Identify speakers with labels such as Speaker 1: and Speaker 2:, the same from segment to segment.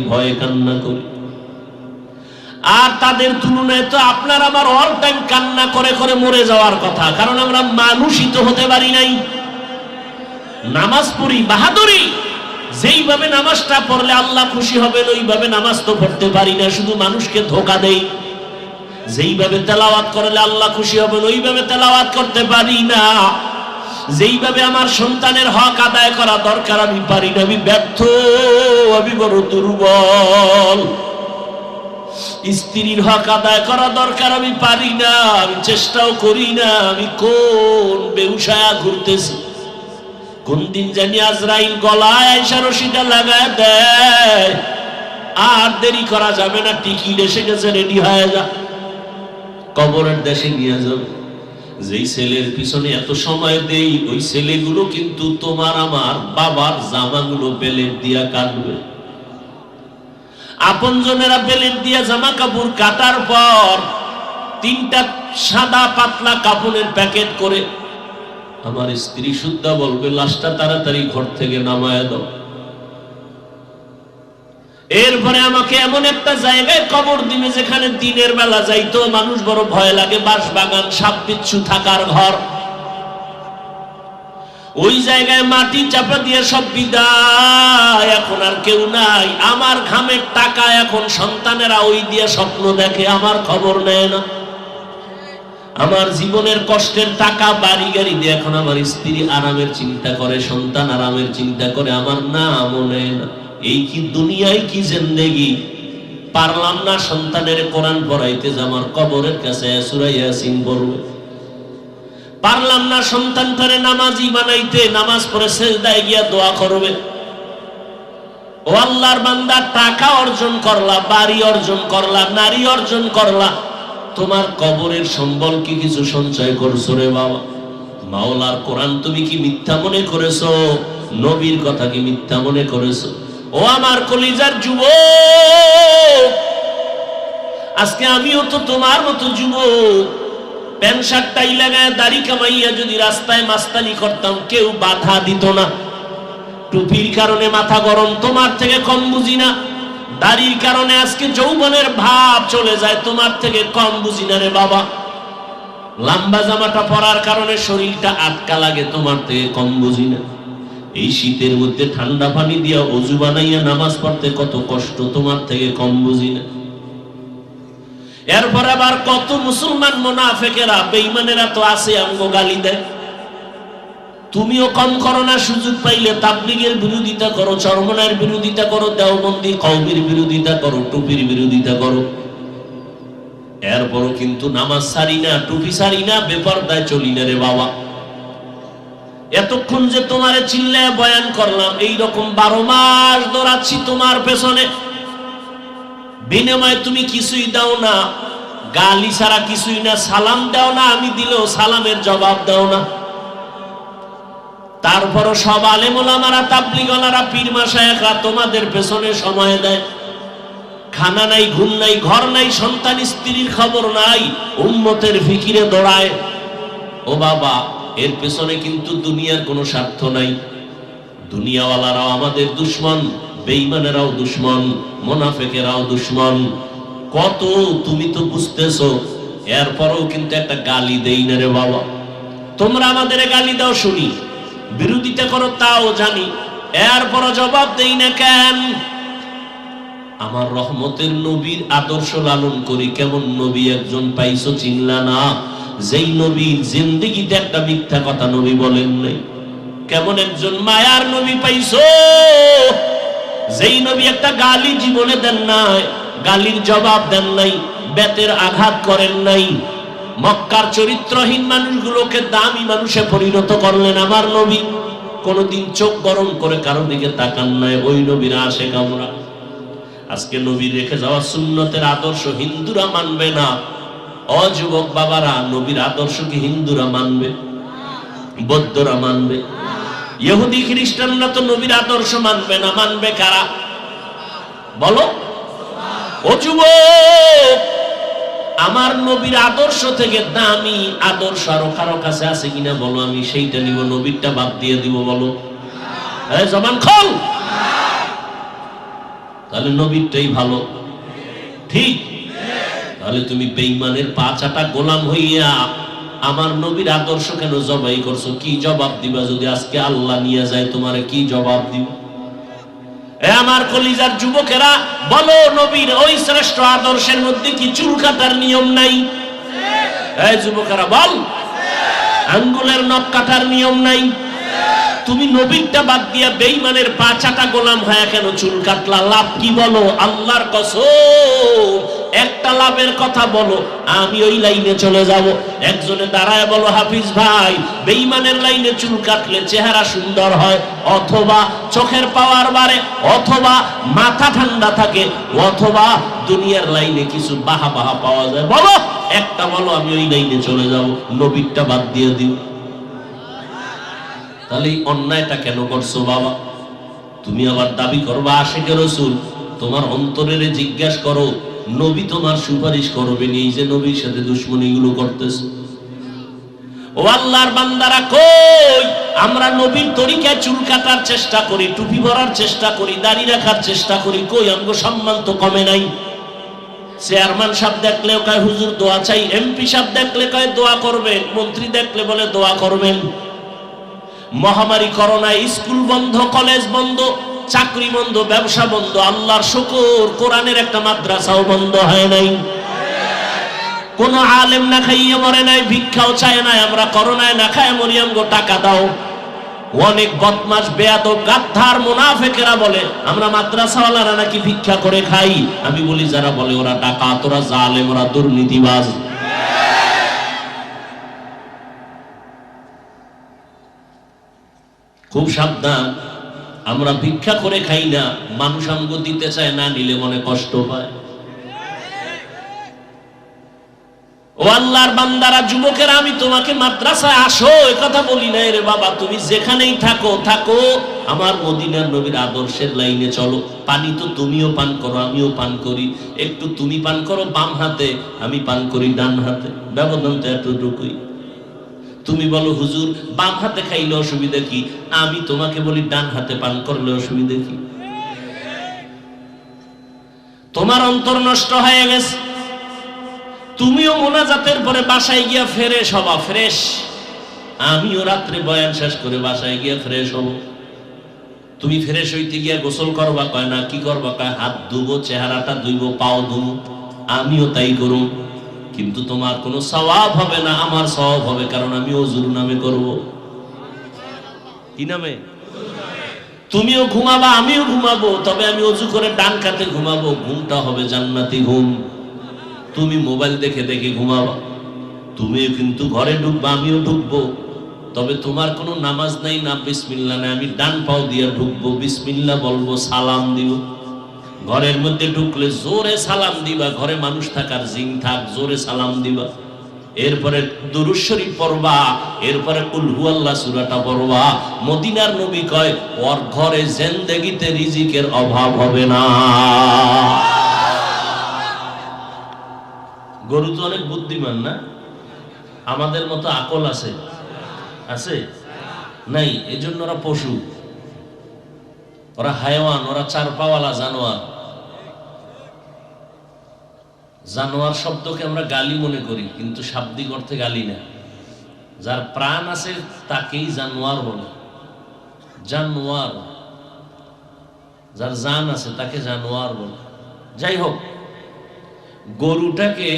Speaker 1: ভয়ে কান্না করি। আর তাদের তুলনায় তো আপনার আমার অল টাইম কান্না করে করে মরে যাওয়ার কথা, কারণ আমরা মানুষই তো হতে পারি নাই। নামাজ পড়ি বাহাদুরি, যেইভাবে নামাজটা পড়লে আল্লাহ খুশি হবেন ওইভাবে নামাজ তো পড়তে পারি না, শুধু মানুষকে ধোঁকা দেই। যেইভাবে তেলাওয়াত করলে আল্লাহ খুশি হবেন ওইভাবে তেলাওয়াত করতে পারি না। যেইভাবে আমার সন্তানের হক আদায় করা দরকার আমি পারি না, আমি ব্যর্থ, আমি বড় দুর্বল। স্ত্রীর হক আদায় করা দরকার আমি পারি না, আমি চেষ্টাও করি না। আমি কোন বেউসায়া ঘুরতেছি, কোন দিন জানি আজরাইল গলায় আইসা রশিটা লাগায় দেয়। আর দেরি করা যাবে না, টিকিট এসে গেছে, রেডি হয়ে যা, কবরের দেশে নিয়ে যাবে। যেই ছেলের পিছনে এত সময় দেই ওই ছেলেগুলো কিন্তু তোমার আমার বাবার জামাগুলো বেলেট দিয়া কাটবে। আপনজনেরা বেলেট দিয়া জামা কাপড় কাটার পর 3টা সাদা পাতলা কাপড়ের প্যাকেট করে আমার স্ত্রী সুদ্ধা বলবে লাশটা তাড়াতাড়ি ঘর থেকে নামায় দাও। এরপরে আমাকে এমন একটা জায়গায় কবর দিবে যেখানে দিনের বেলা যাইতো মানুষ বড় ভয় লাগে, বাঁশ বাগান, সাপ বিচ্ছু থাকার ঘর। ওই জায়গায় মাটি চাপা দিয়ে সব বিদায়, এখন আর কেউ নাই। আমার ঘামের টাকা এখন সন্তানেরা ওই দিয়ে স্বপ্ন দেখে, আমার খবর নেয় না। আমার জীবনের কষ্টের টাকা বাড়ি গাড়ি দিয়ে এখন আমার স্ত্রী আরামের চিন্তা করে, সন্তান আরামের চিন্তা করে, আমার নামও নেয় না। এই কি দুনিয়ায় কি জিন্দেগি! পারলাম না সন্তানের কোরআন পড়াইতে যে আমার কবরের কাছে সূরা ইয়াসিন পড়বে, পারলাম না সন্তানটারে নামাজি বানাইতে, নামাজ পড়ে সিজদায় গিয়া দোয়া করবে। ও আল্লাহর বান্দা, টাকা অর্জন করলা, বাড়ি অর্জন করলা, নারী অর্জন করলা, তোমার কবরের সম্বল কি কিছু সঞ্চয় করছো রে বাবা? মাওলার কোরআন তুমি কি মিথ্যা মনে করেছো? নবীর কথা কি মিথ্যা মনে করেছো? ও আমার কলিজার যুবক, আজকে আমিও তো তোমার মতো যুবক। প্যান্ট শার্ট টাই লাগায় দাড়ি কামাইয়া যদি রাস্তায় মাস্তানি করতাম কেউ বাধা দিত না। টুপির কারণে মাথা গরম, তোমার থেকে কম বুঝি না। দাড়ির কারণে আজকে যৌবনের ভাব চলে যায়, তোমার থেকে কম বুঝি না রে বাবা। লম্বা জামাটা পরার কারণে শরীরটা আটকা লাগে, তোমার থেকে কম বুঝি না। এই শীতের মধ্যে ঠান্ডা পানি দিয়া ওযু বানাইয়া নামাজ পড়তে কত কষ্ট, তোমার থেকে কম বুঝি না। এরপর আবার কত মুসলমান মুনাফিকেরা বেঈমানেরা তো আছে, আমগো গালি দেয়। তুমিও কম করো না, সুযোগ পাইলে তাবলীগের বিরোধিতা করো, চরমনার বিরোধিতা করো, দেওবন্দি কওমের বিরোধিতা করো, টুপির বিরোধিতা করো। এরপরও কিন্তু নামাজ ছাড়ি না, টুপি ছাড়ি না, বেপরদায় চলি না রে বাবা। এতক্ষণ যে তোমারে চিল্লায় বয়ান করলাম, এইরকম 12 মাস দৌড়াচ্ছি তোমার পেছনে, বিনিময়ে তুমি কিছুই দাও না, গালি ছাড়া কিছুই না, সালাম দাও না, আমি দিলেও সালামের জবাব দাও না। তারপরও সব আলেম ওলামারা, তাবলীগওয়ালারা, পীর মাশায়েখরা তোমাদের পেছনে সময় দেয়। খানা নাই, ঘুম নাই, ঘর নাই, সন্তান স্ত্রীর খবর নাই, উম্মতের ফিকিরে দৌড়ায়। ও বাবা, এর পেছনে কিন্তু দুনিয়ার কোনো স্বার্থ নাই। দুনিয়াওয়ালারাও আমাদের দুশমন, বেঈমানেরাও দুশমন, মুনাফিকেরাও দুশমন। কত তুমি তো বুঝতেছো, এরপরও কিন্তু একটা গালি দেই না রে বাবা। তোমরা আমাদের গালি দাও শুনি, বিরোধিতা করো তাও জানি, এরপরও জবাব দেই না কেন? আমার রহমতের নবীর আদর্শ লালন করি। কেমন নবী একজন পাইছো চিনলা না? যেই নবীর জিন্দেগিতে একটা মিথ্যা কথা নবী বলেন নাই। কেমন একজন মায়ার নবী পাইছো, যেই নবী একটা গালি জীবনে দেন নাই, গালির জবাব দেন নাই, বেতের আঘাত করেন নাই। মক্কার চরিত্রহীন মানুষগুলোকে দামি মানুষে পরিণত করলেন আমার নবী। কোনদিন চোখ গরম করে কারো দিকে তাকান নাই। ওই নবীর আশেক আমরা। আজকে নবীর রেখে যাওয়া সুন্নতের আদর্শ হিন্দুরা মানবে না। অযুবক বাবারা, নবীর আদর্শ কি হিন্দুরা মানবে? বৌদ্ধরা মানবে? ইহুদি খ্রিস্টানরা তো নবীর আদর্শ মানবে না। মানবে কারা বলো? ও যুবক, আমার নবীর আদর্শ থেকে দামি আদর্শ আরো কারো কাছে আছে কিনা বলো, আমি সেইটা নিব, নবীরটা বাদ দিয়ে দিব বলো? জবান খোল। তাহলে নবীরটাই ভালো, ঠিক? তাহলে তুমি বেঈমানের পা চাটা গোলাম হইয়া আমার নবীর আদর্শ কেন জবাই করছো? কি জবাব দিবা যদি আজকে আল্লাহ নিয়ে যায়? তোমারে কি জবাব দিবা? এ আমার কলিজার যুবকেরা, বলো নবীর ওই শ্রেষ্ঠ আদর্শের মধ্যে কি চুল কাটার নিয়ম নাই? এই যুবকেরা বল, আঙ্গুলের নখ কাটার নিয়ম নাই? তুমি নবীরটা বাদ দিয়া বেঈমানের পা চাটা গোলাম হয়ে কেন চুল কাটলা? লাভ কি বলো? আল্লাহর কসম, একটা লাভের কথা বলো, আমি ওই লাইনে চলে যাব। একজনে দাঁড়ায় বলো, হাফিজ ভাই, বেঈমানের লাইনে চুল কাটলে চেহারা সুন্দর হয়, অথবা চোখের পাওয়ার বাড়ে, অথবা মাথা ঠান্ডা থাকে, অথবা দুনিয়ার লাইনে কিছু বাহা বাহা পাওয়া যায়। বলো একটা, বলো আমি ওই লাইনে চলে যাব, নবীরটা বাদ দিয়ে দিও। তাহলে এই অন্যায়টা কেন করছো বাবা? তুমি আবার দাবি করবা আশিকে রাসূল। তোমার অন্তরের জিজ্ঞাসা করো, নবী তোমার সুপারিশ করবেন এই যে নবীর সাথে দুশ্মনী গুলো করতেছো? ও আল্লাহর বান্দারা, কই আমরা নবীর তরিকায় চুল কাটার চেষ্টা করি, টুপি পরার চেষ্টা করি, দাড়ি রাখার চেষ্টা করি, কই আমগো সম্মান তো কমে নাই। চেয়ারম্যান সাহেব দেখলেও কয় হুজুর দোয়া চাই, এমপি সাহেব দেখলে কয় দোয়া করবেন, মন্ত্রী দেখলে বলে দোয়া করবেন। মহামারী করোনায় স্কুল বন্ধ, কলেজ বন্ধ, চাকরি বন্ধ, ব্যবসা বন্ধ, আল্লাহর শুকর কোরআনের একটা মাদ্রাসাও বন্ধ হয় নাই। কোন আলেম না খাইয়ে মরে নাই, ভিক্ষাও চায় নাই। আমরা করোনায় না খায় মরি, আমগো টাকা দাও। অনেক বদমাশ, বেয়াদব, গাদ্দার, মুনাফিকেরা বলে আমরা মাদ্রাসাওয়ালারা নাকি ভিক্ষা করে খাই। আমি বলি যারা বলে ওরা ডাকাত, ওরা জালেম, ওরা দুর্নীতিবাজ। খুব সাবধান, আমরা ভিক্ষা করে খাই না, মানুষ আমগো দিতে চায় না, নিলে মনে কষ্ট পায়। ও আল্লাহর বান্দারা, যুবকেরা, আমি তোমাকে মাদ্রাসায় আসো এ কথা বলি না রে বাবা। তুমি যেখানেই থাকো থাকো, আমার মদিনার নবীর আদর্শের লাইনে চলো। পানি তো তুমিও পান করো, আমিও পান করি। একটু তুমি পান করো বাম হাতে, আমি পান করি ডান হাতে, ব্যবধান তো এতটুকুই। তুমি বলো হুজুর বাম হাতে খাইলে অসুবিধা কি? আমি তোমাকে বলি ডান হাতে পান করলে অসুবিধা কি? তোমার অন্তর নষ্ট হয়ে গেছে। তুমিও মোনাজাতের পরে বাসায় গিয়া ফ্রেশ হবা, ফ্রেশ। আমিও রাত্রে বয়ান শেষ করে বাসায় গিয়া ফ্রেশ হব। তুমি ফ্রেশ হইতে গিয়া গোসল করবা, কয় না কি করবা? কয় হাত ধুবো, চেহারাটা ধুইবো, পাও ধুবো। আমিও তাই করুন, কিন্তু তোমার কোনো সওয়াব হবে না, আমার সওয়াব হবে, কারণ আমি ওযুর নামে করব। কি নামে? তুমিও ঘুমাবা, আমিও ঘুমাবো, তবে আমি ওযু করে ডান কাতে ঘুমাবো, ঘুমটা হবে জান্নাতি ঘুম। তুমি মোবাইল দেখে দেখে ঘুমাবা, তুমিও কিন্তু ঘরে ঢুকবা, আমিও ঢুকবো, তবে তোমার কোনো নামাজ নাই, না বিসমিল্লাহ নাই। আমি ডান পাও দিয়ে ঢুকবো, বিসমিল্লাহ বলবো, সালাম দিব। ঘরের মধ্যে ঢুকলে জোরে সালাম দিবা, ঘরে মানুষ থাকার জিন থাক, জোরে সালাম দিবা। এরপরে দুরূদ শরীফ পড়বা, এরপরে কুল হুয়াল্লাহ সূরাটা পড়বা। মদিনার নবী কয় ওর ঘরে জিন্দেগিতে রিজিকের অভাব হবে না। গরু তো অনেক বুদ্ধিমান না? আমাদের মতো আকল আছে? আছে নাই? এজন্য ওরা পশু, ওরা হায়াওয়ান, ওরা চার পাওয়ালা জানোয়ার। জানোয়ার শব্দকে আমরা গালি মনে করি, কিন্তু শাব্দিক অর্থে গালি না। যার প্রাণ আছে তাকেই জানোয়ার বলে। জানোয়ার, যার জান আছে তাকে জানোয়ার বলে। যাই হোক, গরুটাকে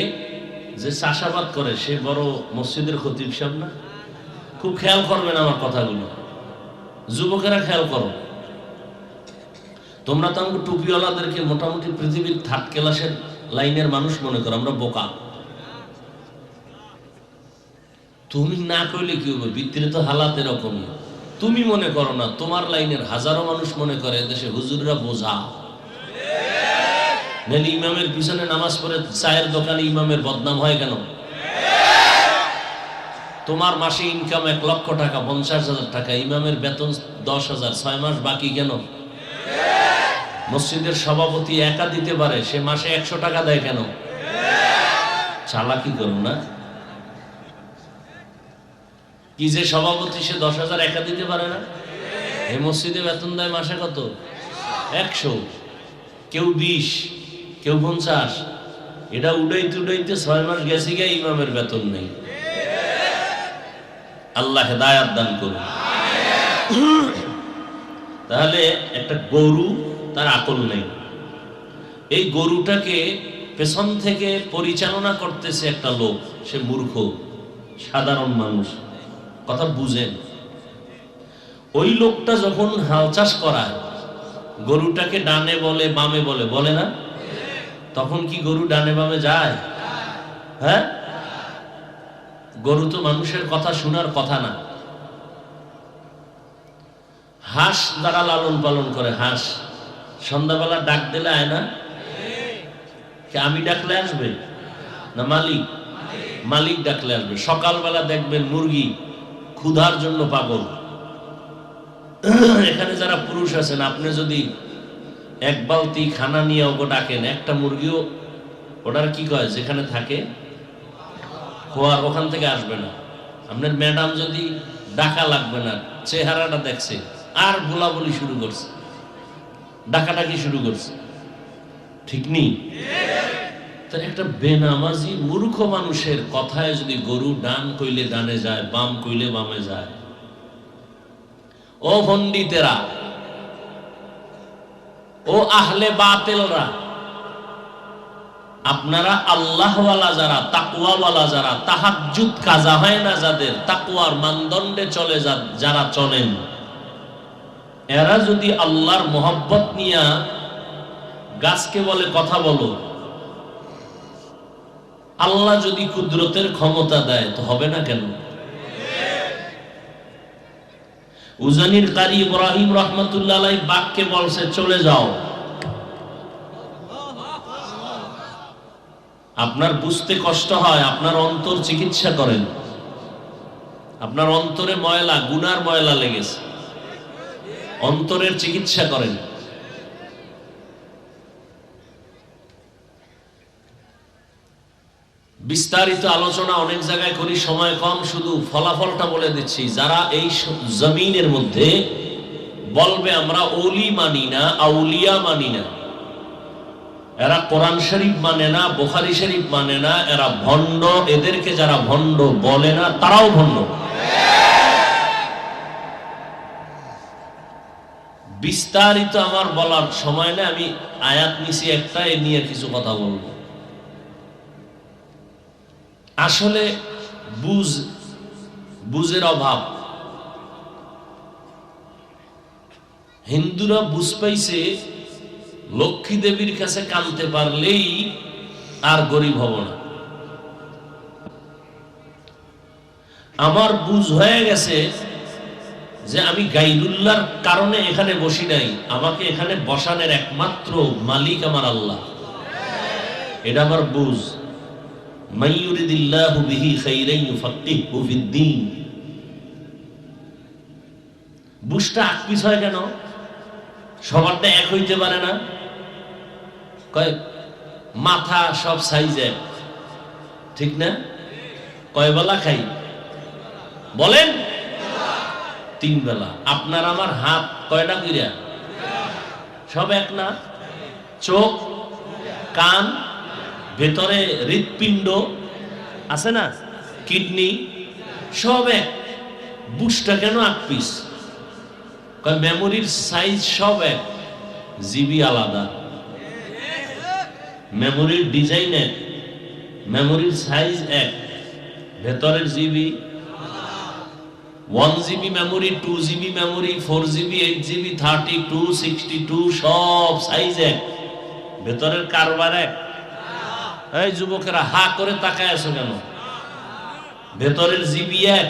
Speaker 1: যে চাষাবাদ করে সে বড় মসজিদের খতিব সাহেব না? খুব খেয়াল করবেন আমার কথাগুলো, যুবকেরা খেয়াল করো। তোমরা তো আমাকে টুপিওয়ালাদেরকে মোটামুটি পৃথিবীর থার্ড ক্লাসের লাইনের মানুষ মনে করো, আমরা বোকা। তুমি না করলে কি হবে? ভিতরে তো হালাত এরকমই। তুমি মনে করো না, তোমার লাইনের হাজারো মানুষ মনে করে দেশে হুজুররা বোঝা। নাহলে ইমামের পিছনে নামাজ পড়ে চায়ের দোকানে ইমামের বদনাম হয় কেন? তোমার মাসে ইনকাম 1 লক্ষ টাকা, 50,000 টাকা, ইমামের বেতন 10,000, 6 মাস বাকি কেন? মসজিদের সভাপতি একা দিতে পারে, সে মাসে 100 টাকা দেয় কেন? চালাকি করুন না। কি যে সভাপতি, সে 10,000 একা দিতে পারে না? এই মসজিদে বেতন দেয় মাসে কত? 100। কেউ 20, কেউ 50। এটা উড়াইতে উড়াইতে 6 মাস গেছে গিয়ে ইমামের বেতন নেই। আল্লাহ হেদায়াত দান করুন। তাহলে একটা গরু, তার আকল নেই। এই গরুটাকে পেছন থেকে পরিচালনা করতেছে একটা লোক, সে মূর্খ, সাধারণ মানুষ, কথা বুঝেন। ওই লোকটা যখন হাল চাষ করায়, গরুটাকে ডানে বলে বামে বলে, বলে না? তখন কি গরু ডানে বামে যায়? হ্যাঁ, গরু তো মানুষের কথা শোনার কথা না। হাঁস যারা লালন পালন করে, হাঁস সন্ধ্যাবেলা ডাক দিলে আয় না? আমি ডাকলে আসবে না মালিক? মালিক ডাকলে আসবে। সকালবেলা দেখবেন মুরগি ক্ষুধার জন্য পাগল। এখানে যারা পুরুষ আছেন, আপনি যদি এক বালতি খানা নিয়ে ওকে ডাকেন, একটা মুরগিও ওটার কি কয় যেখানে থাকে খোয়ার, ওখান থেকে আসবে না। আপনার ম্যাডাম যদি ডাকা লাগবে না, চেহারাটা দেখছে আর বলাবলি শুরু করছে, ডাকাডাকি শুরু করছে, ঠিক নেই? তার একটা বেনামাজি মূর্খ মানুষের কথায় যদি গরু ডান কইলে ডানে যায়, বাম কইলে বামে যায়। ও পণ্ডিতেরা, ও আহলে বাতিলরা, আপনারা আল্লাহওয়ালা যারা, তাকওয়াওয়ালা যারা, তাহাজ্জুদ কাজা হয় না যাদের, তাকওয়ার মানদণ্ডে চলে যারা চলেন, এরা যদি আল্লাহর মোহাব্বত নিয়া গাছকে বলে কথা বলো, আল্লাহ যদি কুদরতের ক্ষমতা দেয় তো হবে না কেন? উজানির কারি ইব্রাহিম রহমাতুল্লাহ আলাইহি বাক্যে বলছে চলে যাও। আপনার বুঝতে কষ্ট হয়, আপনার অন্তর চিকিৎসা করেন। আপনার অন্তরে ময়লা, গুনার ময়লা লেগেছে, অন্তরের চিকিৎসা করেন। বিস্তারিত আলোচনা অনেক জায়গায় করি, সময় কম, শুধু ফলাফলটা বলে দিচ্ছি। যারা এই জমিনের মধ্যে বলবে আমরা ওলি মানি না, আউলিয়া মানি না, এরা কোরআন শরীফ মানে না, বুখারী শরীফ মানে না, এরা ভণ্ড। এদেরকে যারা ভণ্ড বলে না, তারাও ভণ্ড। বিস্তারিত আমার বলার সময় না, আমি আয়াত নিছি একটা, এ নিয়ে কিছু কথা বলবো। আসলে বুঝের অভাব। হিন্দুরা বুঝ পাইছে লক্ষ্মী দেবীর কাছে কাঁদতে পারলেই আর গরিব হব না। আমার বুঝ হয়ে গেছে যে আমি গাইরুল্লাহর কারণে এখানে বসি নাই, আমাকে এখানে বসানোর একমাত্র মালিক আমার আল্লাহ। এটা আমার বুঝ। মাইয়ুরিদিল্লাহু বিহি খাইরান ইউফাক্কিহু ফিদ্দীন। বুঝটা আকপিস হয় কেন? সবারটা এক হইতে পারে না। কয় মাথা সব সাইজে, ঠিক না? কয় বেলা খাই বলেন? 3 বেলা। আপনার আমার হাত কয়টা কইরা? সব এক না? চোখ, কান, ভেতরে হৃৎপিণ্ড আছে না, কিডনি, সব এক। বুঝটা কেন আকপিস? কয় মেমোরির সাইজ সব এক, জিবি আলাদা। মেমোরির ডিজাইন এক, মেমোরির সাইজ এক, ভেতরের GB 1 GB memory, 2 GB memory, 4 GB, 8 GB, 32, 62, সব সাইজ এক, ভেতরের কারবার এক। এই যুবকেরা হা করে তাকায় আছো কেন? ভেতরের জিবি এক।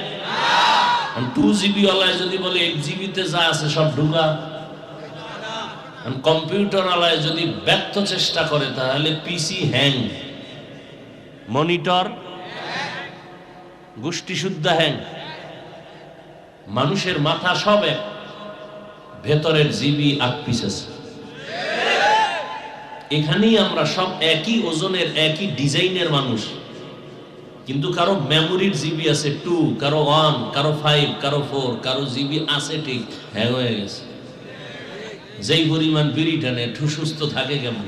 Speaker 1: 2 জিবি ওয়ালায় যদি বলে 1 জিবিতে যা আছে সব ঢুকা। কম্পিউটার ওয়ালায় যদি ব্যর্থ চেষ্টা করে তাহলে পিসি হ্যাং, মনিটর গোষ্ঠী শুদ্ধ হ্যাং। মানুষের মাথা সব এক, ভেতরের জিবি 8 পিস আছে। এখানেই আমরা সব একই ওজনের, একই ডিজাইনের মানুষ, কিন্তু কারো মেমোরির জিবি আছে 2, কারো 1, কারো 5, কারো 4, কারো জিবি আছে ঠিক হ্যাং হয়ে গেছে। যেই পরিমাণ বিড়ি টানে একটু সুস্থ থাকে কেমন?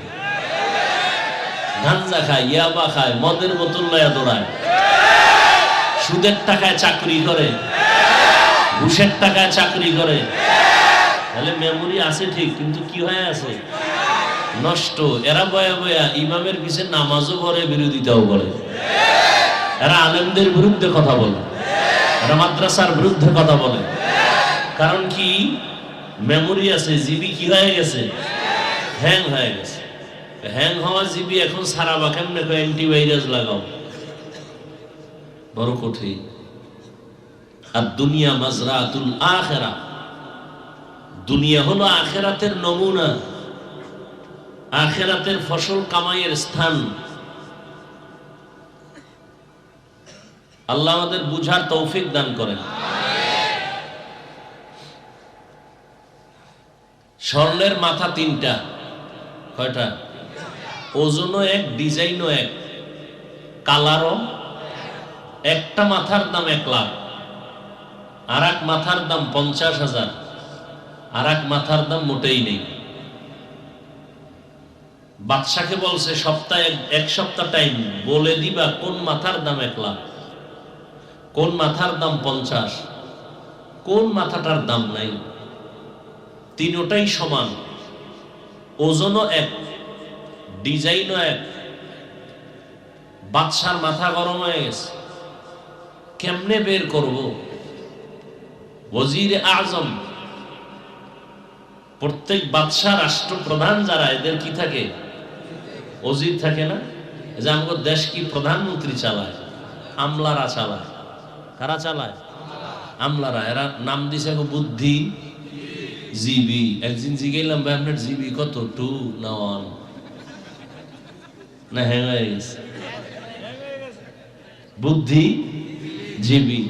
Speaker 1: গাঞ্জা খায়, ইয়াবা খায়, মদের বোতল লয়া দৌড়ায়, সুদের টাকায় চাকরি করে, ঘুষের টাকায় চাকরি করে। তাহলে মেমোরি আছে ঠিক, কিন্তু কি হয়ে আছে? নষ্ট। এরা বয়া বয়া ইমামের পিছে নামাজও করে, বিরোধিতাও করে। এরা আলেমদের বিরুদ্ধে কথা বলে, এরা মাদ্রাসার বিরুদ্ধে কথা বলে। কারণ কি? মেমোরি আছে, জিবি কি হয়ে গেছে? হ্যাং হয়ে গেছে। হ্যাং হওয়া জিবি এখন সারাবা কেমনে? অ্যান্টিভাইরাস লাগাও, বড় কঠিন। আর দুনিয়া মাজরাতুল আখিরা, দুনিয়া হলো আখিরাতের নমুনা, আখিরাতের ফসল কামাইয়ের স্থান। আল্লাহ আমাদের বুঝার তৌফিক দান করেন। স্বর্ণের মাথা তিনটা, কয়টা? ওজনও এক, ডিজাইনও এক, কালারও। একটা মাথার দাম 1 লাখ, আর এক মাথার দাম 50,000, আর এক মাথার দাম মোটেই নেই। বাদশাকে বলছে সপ্তাহে 1 সপ্তাহ টাইম বলে দিবা কোন মাথার দাম 1 লাখ, কোন মাথার দাম 50, কোন মাথাটার দাম নাই। তিনটাই সমান, ওজনও এক, ডিজাইনও এক। বাদশার মাথা গরম হয়ে গেছে, কেমনে বের করব? ওজির আজম, প্রত্যেক বাদশা রাষ্ট্রপ্রধান যারা, এদের কি থাকে? ওজির থাকে না? যে আমাদের দেশ কি প্রধানমন্ত্রী চালায়? আমলারা চালায়। কারা চালায়? আমলারা। এরা নাম দিছে বুদ্ধি জিবি। একদিন জিগাইলাম, ভাই আপনার জিবি কত? 2 না 1? না হ্যাং হয়ে গেছে। বুদ্ধি জিবি।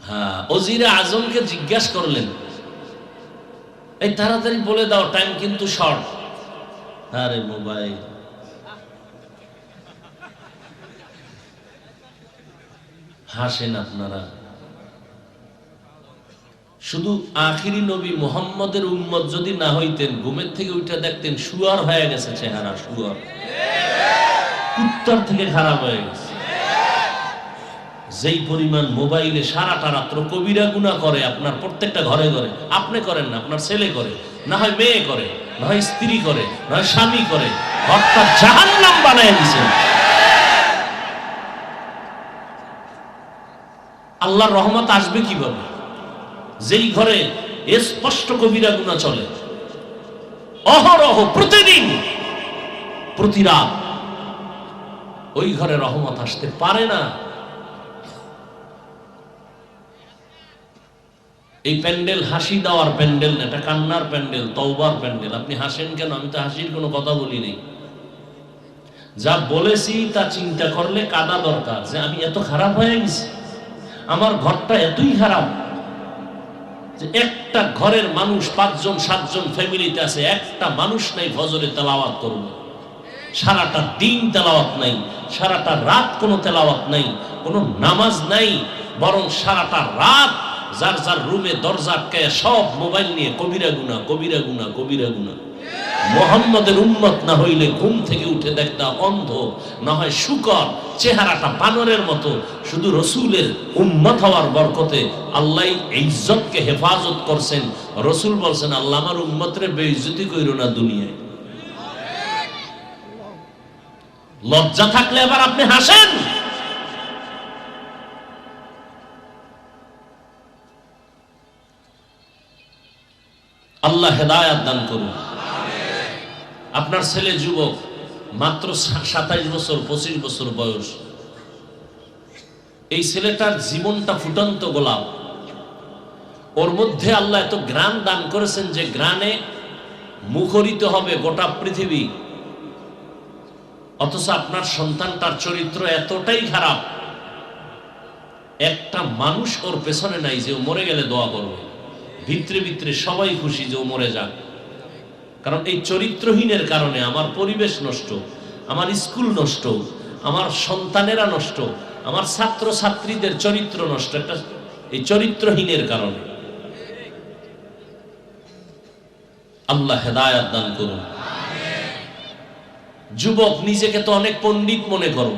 Speaker 1: হ্যাঁ, ওজিরে আজমকে জিজ্ঞাসা করলেন, এই তাড়াতাড়ি বলে দাও, টাইম কিন্তু শর্ট। আরে মোবাইল। হাসেন আপনারা। শুধু আখিরি নবী মুহাম্মদের উম্মত যদি না হইতেন, ঘুমের থেকে উঠে দেখতেন শুয়ার হয়ে গেছে চেহারা, শুয়ার, কুত্তার থেকে খারাপ হয়ে গেছে। যেই পরিমাণ মোবাইলে সারাটা রাত্র কবিরা গুনাহ করে আপনার প্রত্যেকটা ঘরে ঘরে। আপনি করেন না, আপনার ছেলে করে, না হয় মেয়ে করে, না হয় স্ত্রী করে, না হয় স্বামী করে। ঘরটা জাহান্নাম বানায় দিয়েছেন। আল্লাহর রহমত আসবে কিভাবে? যেই ঘরে স্পষ্ট কবিরা গুনাহ চলে, অহরহ, প্রতিদিন, প্রতি রাত, ওই ঘরে রহমত আসতে পারে না। এই প্যান্ডেল হাসি দেওয়ার প্যান্ডেল না, এটা কান্নার প্যান্ডেল, তওবার প্যান্ডেল। আপনি হাসেন কেন? আমি তো হাসির কোনো কথা বলি নাই। যা বলেছি তা চিন্তা করলে কাঁদা দরকার, যে আমি এত খারাপ হয়ে গেছি, আমার ঘরটা এতই খারাপ যে একটা ঘরের মানুষ 5 জন 7 জন ফ্যামিলিতে আছে, একটা মানুষ নাই ফজরে তেলাওয়াত করবে। সারাটা দিন তেলাওয়াত নাই, সারাটা রাত কোনো তেলাওয়াত নাই, কোনো নামাজ নাই, বরং সারাটা রাত যার যার রুমে দরজা আটকায় সব মোবাইল নিয়ে কবিরা গুনাহ, কবিরা গুনাহ, কবিরা গুনাহ। মুহাম্মদের উম্মত না হইলে ঘুম থেকে উঠে দেখতা অন্ধ, না হয় শুকর, চেহারাটা বানরের মতো। শুধু রসুলের উম্মত হওয়ার বরকতে আল্লাহ ইজ্জতকে হেফাজত করছেন। রসুল বলছেন, আল্লাহ আমার উম্মতরে বেইজ্জতি কইরো না দুনিয়ায়। লজ্জা থাকলে এবার আপনি হাসেন। আল্লাহ হেদায়াত দান করুন। আপনার ছেলে যুবক, মাত্র 27 বছর 25 বছর বয়স। এই ছেলেটার জীবনটা ফুটন্ত গোলাপ। ওর মধ্যে আল্লাহ এত জ্ঞান দান করেছেন যে জ্ঞানে মুখরিত হবে গোটা পৃথিবী। অথচ আপনার সন্তানটার চরিত্র এতটাই খারাপ, একটা মানুষ ওর পেছনে নাই যে ও মরে গেলে দোয়া করবে। ভিতরে ভিতরে সবাই খুশি যে ও মরে যাক। কারণ এই চরিত্রহীনের কারণে আমার পরিবেশ নষ্ট, আমার স্কুল নষ্ট, আমার সন্তানেরা নষ্ট, আমার ছাত্র ছাত্রীদের চরিত্র নষ্ট, একটা এই চরিত্রহীনের কারণে। আল্লাহ হেদায়েত দান করুন। যুবক, নিজেকে তো অনেক পণ্ডিত মনে করো,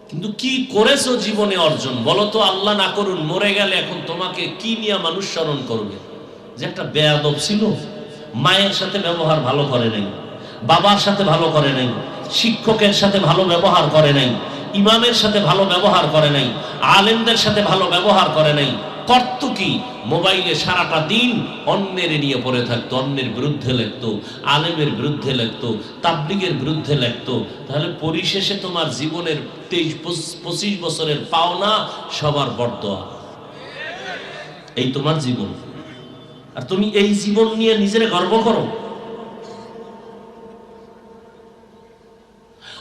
Speaker 1: কিন্তু কি করেছো জীবনে অর্জন বলো তো? আল্লাহ না করুন মরে গেলে এখন তোমাকে কি নিয়ে মানুষ স্মরণ করবে? যে একটা বেয়াদব ছিল, মায়ের সাথে ব্যবহার ভালো করে নাই, বাবার সাথে ভালো করে নাই, শিক্ষকের সাথে ভালো ব্যবহার করে নাই, ইমামের সাথে ভালো ব্যবহার করে নাই, আলেমদের সাথে ভালো ব্যবহার করে নাই। করত কি? মোবাইলে সারাটা দিন অন্যের নিয়ে পড়ে থাকতো, অন্যের বিরুদ্ধে লিখতো, আলেমের বিরুদ্ধে লিখতো, তাবলীগের বিরুদ্ধে লিখতো। তাহলে পরিশেষে তোমার জীবনের 23-25 বছরের পাওনা সবার বরদোয়া, এই তোমার জীবন। আর তুমি এই জীবন নিয়ে নিজের গর্ব করো,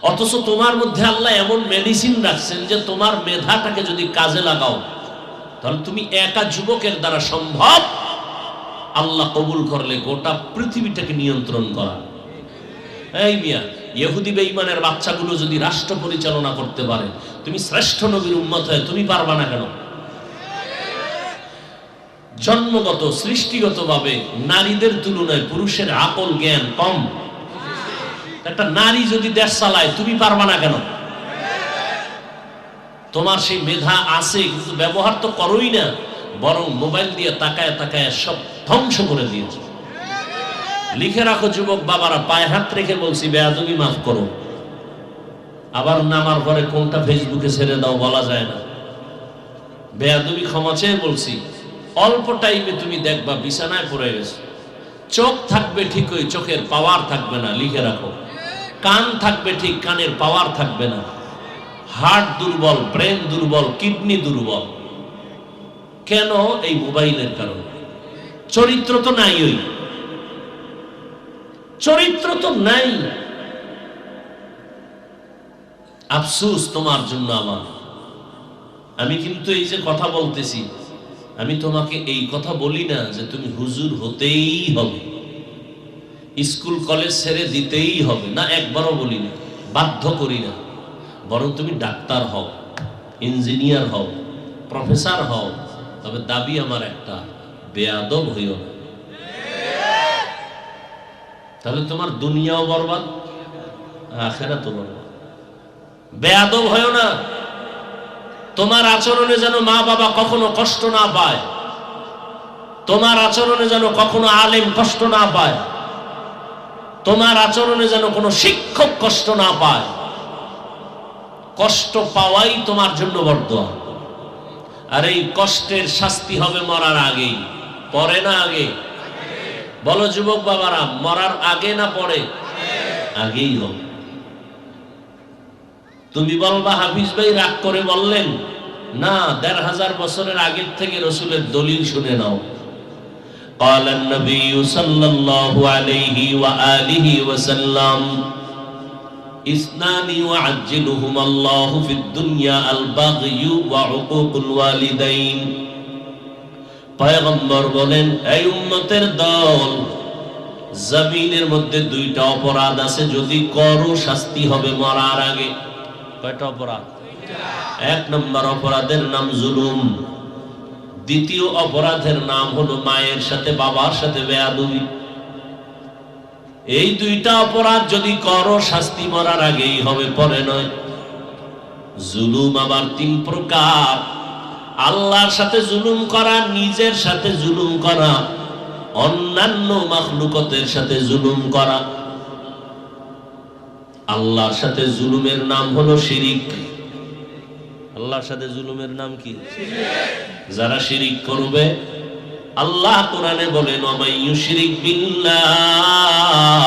Speaker 1: অথচ তোমার মধ্যে আল্লাহ এমন মেডিসিন রাখছেন যে তোমার মেধাটাকে যদি কাজে লাগাও তাহলে তুমি একা যুবকের দ্বারা সম্ভব আল্লাহ কবুল করলে গোটা পৃথিবীটাকে নিয়ন্ত্রণ করা। এই মিয়া, ইহুদি বেঈমানের বাচ্চাগুলো যদি রাষ্ট্র পরিচালনা করতে পারে, তুমি শ্রেষ্ঠ নবীর উম্মত হয়ে তুমি পারবা না কেন? জন্মগত সৃষ্টিগতভাবে নারীদের তুলনায় পুরুষের আকল জ্ঞান কম। একটা নারী যদি দেশ চালায় তুমি পারবা না কেন? তোমার সেই মেধা আছে, কিন্তু ব্যবহার তো করোই না, বরং মোবাইল দিয়ে তাকায় তাকায় সব ধ্বংস করে দিয়েছে। লিখে রাখো যুবক বাবারা, পায়ে হাত রেখে বলছি, বেয়াদবি মাফ করো। আবার নামার পরে কোনটা ফেসবুকে ছেড়ে দাও বলা যায় না। বেয়াদবি ক্ষমা চেয়ে বলছি, অল্প টাইমে তুমি দেখবা বিছানায় পড়ে গেছে। চোখ থাকবে ঠিকই, চোখের পাওয়ার থাকবে না, লিখে রাখো। কান থাকবে ঠিক, কানের পাওয়ার থাকবে না। হার্ট দুর্বল, ব্রেন দুর্বল, কিডনি দুর্বল। কেন? এই মোবাইলের কারণে। চরিত্র তো নাই, ওই চরিত্র তো নাই। আফসোস তোমার জন্য আমার। আমি কিন্তু এই যে কথা বলতেছি, আমি তোমাকে এই কথা বলি না যে তুমি হুজুর হতেই হবে, স্কুল কলেজ ছেড়ে দিতেই হবে না, একবারও বলি না, বাধ্য করি না। বরং তুমি ডাক্তার হও, ইঞ্জিনিয়ার হও, প্রফেসর হও, তবে দাবি আমার একটা, বেয়াদব হইও না। তাহলে তোমার দুনিয়াও বরবাদ, আখিরাতও বরবাদ। বেয়াদব হইও না। তোমার আচরণে যেন মা বাবা কখনো কষ্ট না পায়, তোমার আচরণে যেন কখনো আলেম কষ্ট না পায়, তোমার আচরণে যেন কোনো শিক্ষক কষ্ট না পায়। কষ্ট পাওয়াই তোমার জন্য বরদোয়া। আর এই কষ্টের শাস্তি হবে মরার আগেই, পরে না আগে? বলো যুবক বাবারা, মরার আগে না পরে? আগেই হবে। তুমি বলবা হাফিজ ভাই রাগ করে বললেন না, ১৫০০ বছরের আগের থেকে রসুলের দলিল শুনে নাও। قال النبي صلى الله عليه وآله وسلم اثنان يعجلهما الله في الدنيا البغي وعقوق الوالدين। পয়গম্বর বলেন, এই উম্মতের দল, জমিনের মধ্যে দুইটা অপরাধ আছে, যদি করো শাস্তি হবে মরার আগে। কয়টা অপরাধ? এক নম্বর অপরাধের নাম জুলুম, দ্বিতীয় অপরাধের নাম হলো মায়ের সাথে বাবার সাথে বেয়াদবি। এই দুইটা অপরাধ যদি করো শাস্তি মরার আগেই হবে, পরে নয়। জুলুম আবার ৩ প্রকার। আল্লাহর সাথে জুলুম করা, নিজের সাথে জুলুম করা, অন্যান্য মাখলুকতের সাথে জুলুম করা। আল্লাহর সাথে জুলুমের নাম হলো শিরিক। আল্লাহর সাথে জুলুমের নাম কি? যারা শিরিক করবে, আল্লাহ কোরআনে বলেন, ওয়া ইউশরিক বিল্লাহ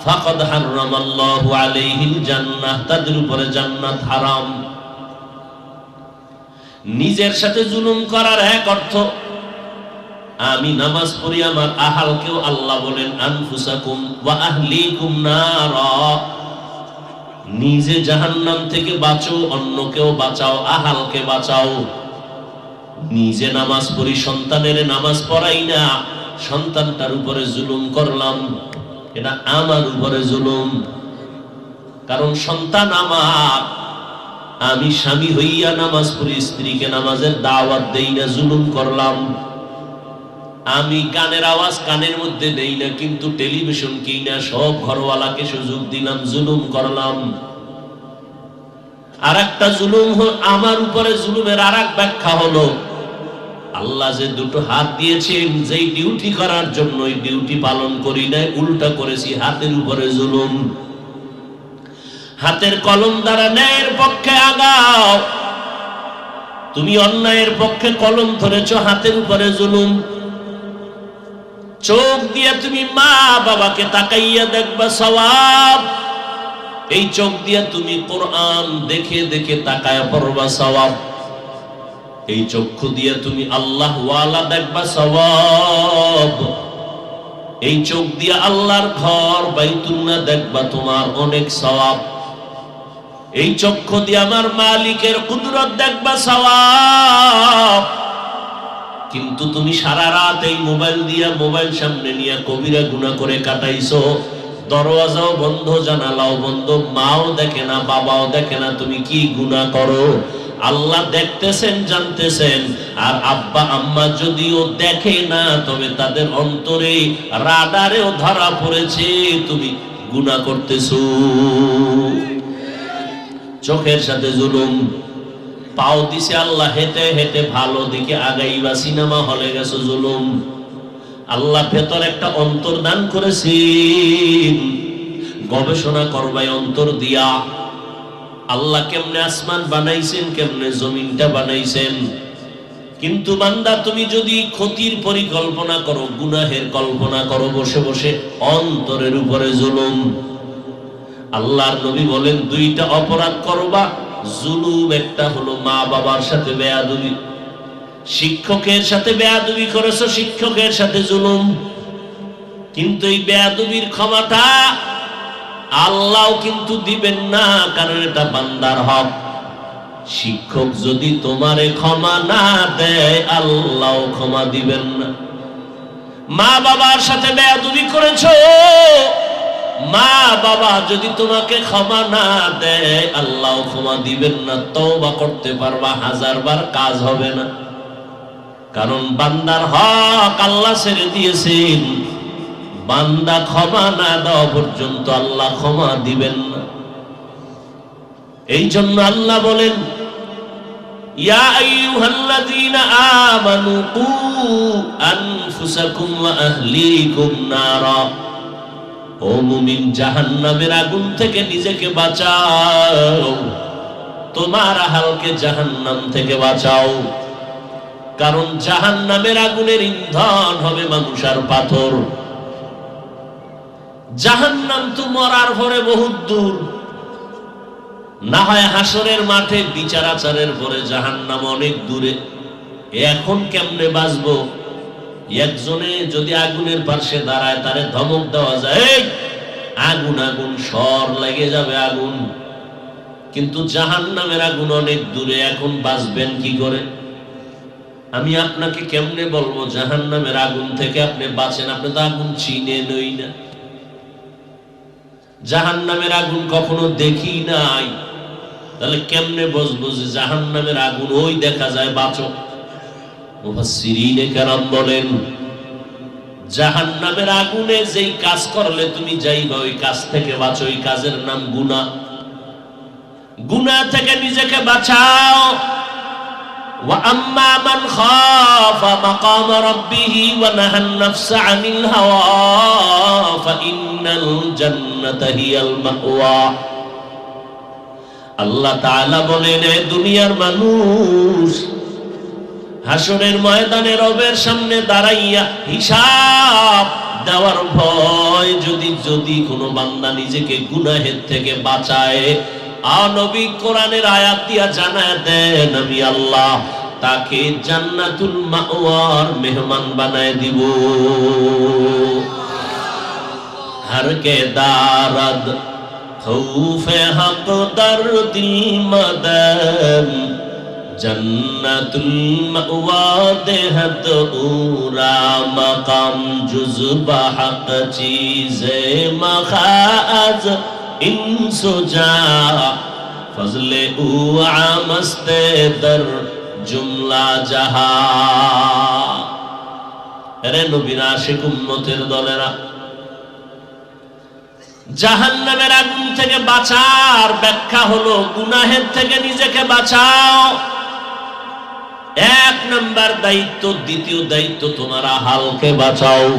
Speaker 1: ফাকাদ হারামাল্লাহু আলাইহিল জান্নাহ, তাদের উপরে জান্নাত হারাম। নিজের সাথে জুলুম করার এক অর্থ, আমি নামাজ পড়ি, আমার আহালকেও আল্লাহ বলেন আনফুসাকুম ওয়া আহলিকুম নারা, নিজে জাহান্নাম থেকে বাঁচো, অন্যকেও বাঁচাও, আহালকে বাঁচাও। নিজে নামাজ পড়ি, সন্তানের নামাজ পড়াই না, সন্তানটার উপরে জুলুম করলাম, এটা আমার উপরে জুলুম। কারণ সন্তান আমার, আমি স্বামী হইয়া নামাজ পড়ি, স্ত্রীকে নামাজের দাওয়াত দেই না, জুলুম করলাম। আমি গানের আওয়াজ কানের মধ্যে নেই না, কিন্তু টেলিভিশন কিই না, সব ঘরওয়ালাকে সুযোগ দিলাম, জুলুম করলাম। আর একটা জুলুম আমার উপরে জুলুমের আর এক ব্যাখ্যা হলো, আল্লাহ যে দুটো হাত দিয়েছেন, যেই ডিউটি করার জন্য ওই ডিউটি পালন করি নাই, উল্টা করেছি, হাতের উপরে জুলুম। হাতের কলম দ্বারা ন্যায়ের পক্ষে আগাও, তুমি অন্যায়ের পক্ষে কলম ধরেছ, হাতের উপরে জুলুম। চোখ দিয়ে তুমি মা বাবাকে তাকাইয়া দেখবা সওয়াব, এই চোখ দিয়ে তুমি কোরআন দেখে দেখে তাকায়া পড়বা সওয়াব। এই চক্ষু দিয়ে তুমি আল্লাহ ওয়ালা দেখবা সওয়াব। এই চোখ দিয়ে আল্লাহর ঘর বাইতুল্লাহ দেখবা, তোমার অনেক সওয়াব। এই চক্ষু দিয়ে আমার মালিকের কুদরত দেখবা সওয়াব। কিন্তু তুমি সারা রাত এই মোবাইল দিয়া, মোবাইল সামনে নিয়ে কবিরা গুনাহ করে কাটাইছো, দরওয়াজাও বন্ধ, জানালাও বন্ধ, মাও দেখে না, বাবাও দেখে না, তুমি কি গুনাহ করো। আল্লাহ দেখতেছেন, জানতেছেন। আর আব্বা আম্মা যদিও দেখে না, তবে তাদের অন্তরে রাডারেও ধরা পড়েছে তুমি গুনাহ করতেছো। চোখের সাথে জুলুম। পাও দিছে আল্লাহ, হেঁটে হেঁটে ভালো দিকে আগাইবা, সিনেমা হলে গেছো, জুলুম। আল্লাহ ভেতর একটা অন্তর দান করেছেন, গবেষণা করবাই অন্তর দিয়া। আল্লাহ কেমনে আসমান বানাইছেন, কেমনে জমিনটা বানাইছেন। কিন্তু বান্দা তুমি যদি ক্ষতির পরিকল্পনা করো, গুনাহের কল্পনা করো বসে বসে, অন্তরের উপরে জুলুম। আল্লাহর নবী বলেন দুইটা অপরাধ করবা, জুলুম। একটা হলো মা বাবার সাথে বেয়াদবি, শিক্ষকের সাথে বেয়াদবি করেছো, শিক্ষকের সাথে জুলুম। কিন্তু এই বেয়াদবির ক্ষমাটা আল্লাহ কিন্তু দিবেন না, কারণ এটা বান্দার হক। শিক্ষক যদি তোমারে ক্ষমা না দেয়, আল্লাহ ক্ষমা দিবেন না। মা বাবার সাথে বেয়াদবি করেছো, মা বাবা যদি তোমাকে ক্ষমা না দেয়, আল্লাহ ক্ষমা দিবেন না। তওবা করতে পারবা 1000 বার, কাজ হবে না, কারণ বান্দার হক আল্লাহ ছেড়ে দিয়েছেন। বান্দা ক্ষমা না দেওয়া পর্যন্ত আল্লাহ ক্ষমা দিবেন না। এই জন্য আল্লাহ বলেন, ইয়া আইয়ুহাল্লাযীনা আমানু কু আনফুসাকুম ওয়া আহলিকুম নারা। ও মুমিন, জাহান্নামের আগুন থেকে নিজেকে বাঁচাও, তোমার আহলকে জাহান্নাম থেকে বাঁচাও। কারণ জাহান্নামের আগুনের ইন্ধন হবে মানুষ আর পাথর। জাহান্নাম তো মরার পরে বহুত দূর, না হয় হাসরের মাঠে বিচার আচারের পরে জাহান্নাম অনেক দূরে। এখন কেমনে বাঁচবো? একজনে যদি আগুনের পাশে দাঁড়ায়, তারে ধমক দেওয়া যায়, আগুন আগুন, সর লেগে যাবে আগুন। কিন্তু জাহান্নামের আগুন অনেক দূরে, এখন বাঁচবেন কি করে? আমি আপনাকে কেমনে বলবো জাহান্নামের আগুন থেকে আপনি বাঁচেন? আপনি তো আগুন চিনে নই না, জাহান্নামের আগুন কখনো দেখি নাই, তাহলে কেমনে বুঝবো যে জাহান্নামের আগুন? ওই দেখা যায় বাঁচো। মুফাসসিরিনে কেরাম বলেন, জাহান্নামের আগুনে যেই কাজ করলে তুমি যাইবা, ওই কাজ থেকে বাঁচো। ওই কাজের নাম গুনাহ। গুনাহ থেকে নিজেকে বাঁচাও। ওয়া আম্মা মান খাফা মাকাম রাব্বিহি ওয়া নাহান নাফসা আনিল হাওয়া ফাইন্নাল জান্নাতা হিয়াল মাওয়া। আল্লাহ তাআলা বলেন, এ দুনিয়ার মানুষ, হাসরের ময়দানে রবের সামনে দাঁড়াইয়া হিসাব দেওয়ার ভয় যদি কোনো বান্দা নিজেকে গুনাহের থেকে বাঁচায়, নবী কোরআনের আয়াত দিয়া জানায় দেন, আমি আল্লাহ তাকে জান্নাতুল মাওয়ার মেহমান বানায় দিব। हर के दारद खौफे हक दर्द मदन जन्नतुल मअवा देहत उरा मकाम जुज़्बा हक चीज़े मखाज इंसुजा फजले उ आमस्ते दर जुमला जहा। রে নবীর আশিক উম্মতের দলেরা, জাহান্নামের আগুন থেকে বাঁচার ব্যাখ্যা হলো গুনাহের থেকে নিজেকে বাঁচাও, এক নাম্বার দায়িত্ব। দ্বিতীয় দায়িত্ব, তোমার আহালকে বাঁচাও।